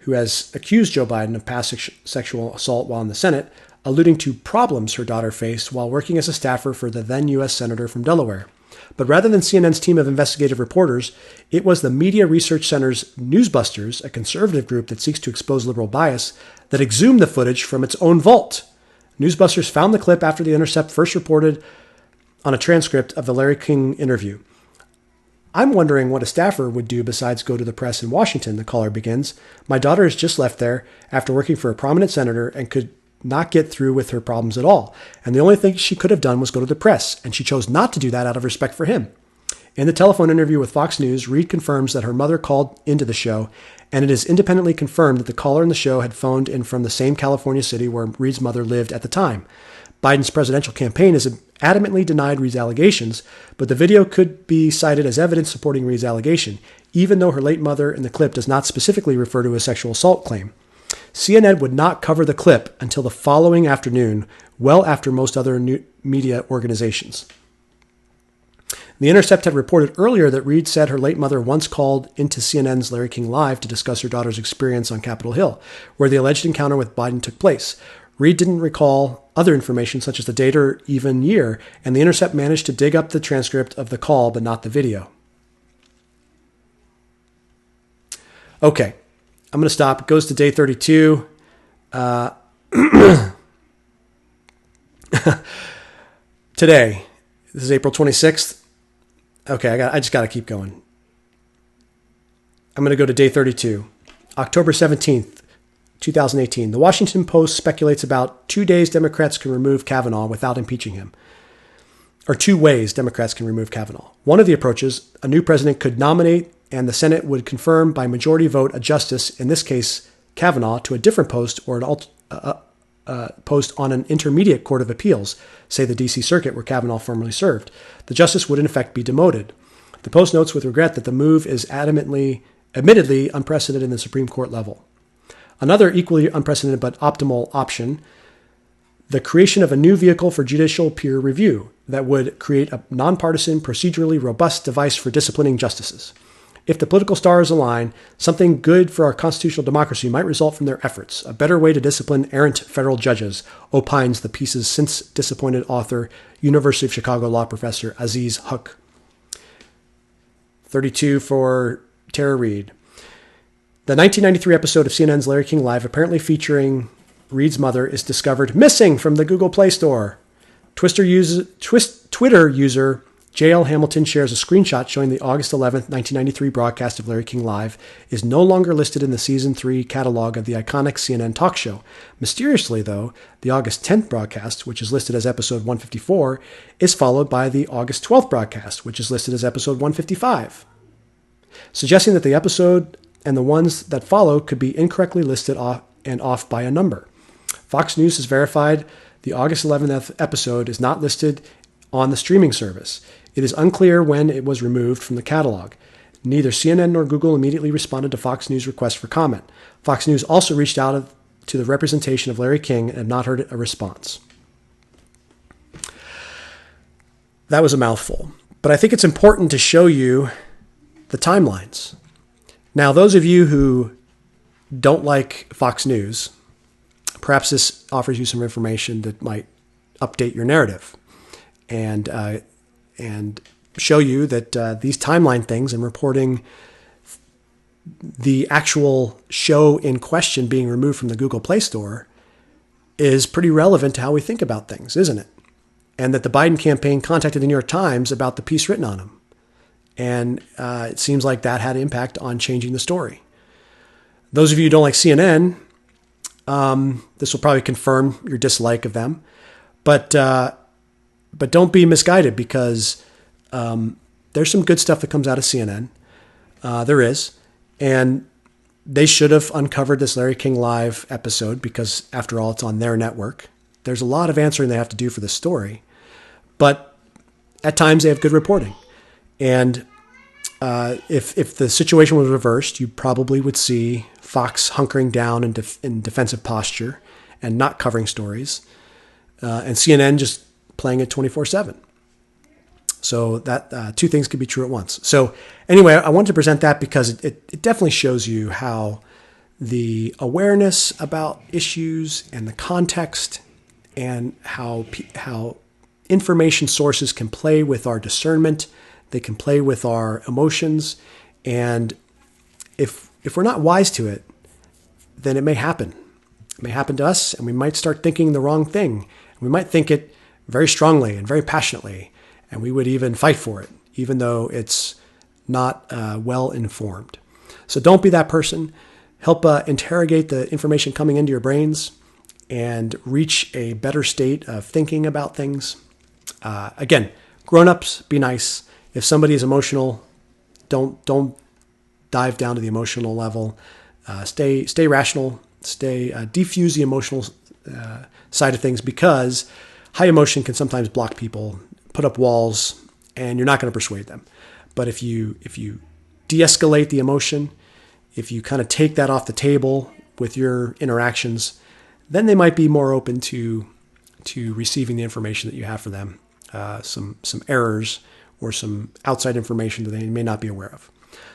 who has accused Joe Biden of past sexual assault while in the Senate, alluding to problems her daughter faced while working as a staffer for the then U.S. Senator from Delaware. But rather than CNN's team of investigative reporters, it was the Media Research Center's Newsbusters, a conservative group that seeks to expose liberal bias, that exhumed the footage from its own vault. Newsbusters found the clip after The Intercept first reported on a transcript of the Larry King interview. I'm wondering what a staffer would do besides go to the press in Washington, the caller begins. My daughter has just left there after working for a prominent senator and could not get through with her problems at all. And the only thing she could have done was go to the press, and she chose not to do that out of respect for him. In the telephone interview with Fox News, Reade confirms that her mother called into the show, and it is independently confirmed that the caller in the show had phoned in from the same California city where Reade's mother lived at the time. Biden's presidential campaign has adamantly denied Reade's allegations, but the video could be cited as evidence supporting Reade's allegation, even though her late mother in the clip does not specifically refer to a sexual assault claim. CNN would not cover the clip until the following afternoon, well after most other media organizations. The Intercept had reported earlier that Reade said her late mother once called into CNN's Larry King Live to discuss her daughter's experience on Capitol Hill, where the alleged encounter with Biden took place. Reade didn't recall other information such as the date or even year, and The Intercept managed to dig up the transcript of the call, but not the video. Okay, I'm going to stop. It goes to day 32. Today, this is April 26th. Okay, I just got to keep going. I'm going to go to day 32. October 17th, 2018. The Washington Post speculates about 2 days Democrats can remove Kavanaugh without impeaching him. Or 2 ways Democrats can remove Kavanaugh. One of the approaches, a new president could nominate and the Senate would confirm by majority vote a justice, in this case Kavanaugh, to a different post or an post on an intermediate court of appeals, say the D.C. Circuit where Kavanaugh formerly served. The justice would in effect be demoted. The Post notes with regret that the move is admittedly unprecedented in the Supreme Court level. Another equally unprecedented but optimal option, the creation of a new vehicle for judicial peer review that would create a nonpartisan, procedurally robust device for disciplining justices. If the political stars align, something good for our constitutional democracy might result from their efforts. A better way to discipline errant federal judges, opines the piece's since disappointed author, University of Chicago law professor Aziz Huq. 32 for Tara Reid. The 1993 episode of CNN's Larry King Live, apparently featuring Reade's mother, is discovered missing from the Google Play Store. Twitter user J.L. Hamilton shares a screenshot showing the August 11th, 1993 broadcast of Larry King Live is no longer listed in the Season 3 catalog of the iconic CNN talk show. Mysteriously, though, the August 10th broadcast, which is listed as episode 154, is followed by the August 12th broadcast, which is listed as episode 155, suggesting that the episode and the ones that follow could be incorrectly listed off by a number. Fox News has verified the August 11th episode is not listed on the streaming service. It is unclear when it was removed from the catalog. Neither CNN nor Google immediately responded to Fox News' request for comment. Fox News also reached out to the representation of Larry King and have not heard a response. That was a mouthful, but I think it's important to show you the timelines. Now, those of you who don't like Fox News, perhaps this offers you some information that might update your narrative and show you that these timeline things and reporting the actual show in question being removed from the Google Play Store is pretty relevant to how we think about things, isn't it? And that the Biden campaign contacted the New York Times about the piece written on him. And it seems like that had impact on changing the story. Those of you who don't like CNN, this will probably confirm your dislike of them. But don't be misguided, because there's some good stuff that comes out of CNN. There is. And they should have uncovered this Larry King Live episode because, after all, it's on their network. There's a lot of answering they have to do for this story. But at times they have good reporting. And if the situation was reversed, you probably would see Fox hunkering down in defensive posture and not covering stories, and CNN just playing it 24/7. So that two things could be true at once. So anyway, I wanted to present that because it definitely shows you how the awareness about issues and the context and how information sources can play with our discernment. They can play with our emotions. And if we're not wise to it, then it may happen. It may happen to us, and we might start thinking the wrong thing. We might think it very strongly and very passionately, and we would even fight for it, even though it's not well informed. So don't be that person. Help interrogate the information coming into your brains and reach a better state of thinking about things. Again, grown-ups, be nice. If somebody is emotional, don't dive down to the emotional level. Stay rational. Defuse the emotional side of things, because high emotion can sometimes block people, put up walls, and you're not going to persuade them. But if you de-escalate the emotion, if you kind of take that off the table with your interactions, then they might be more open to receiving the information that you have for them, some errors or some outside information that they may not be aware of.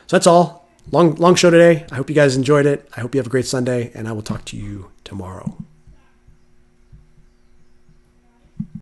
So that's all. Long show today. I hope you guys enjoyed it. I hope you have a great Sunday, and I will talk to you tomorrow.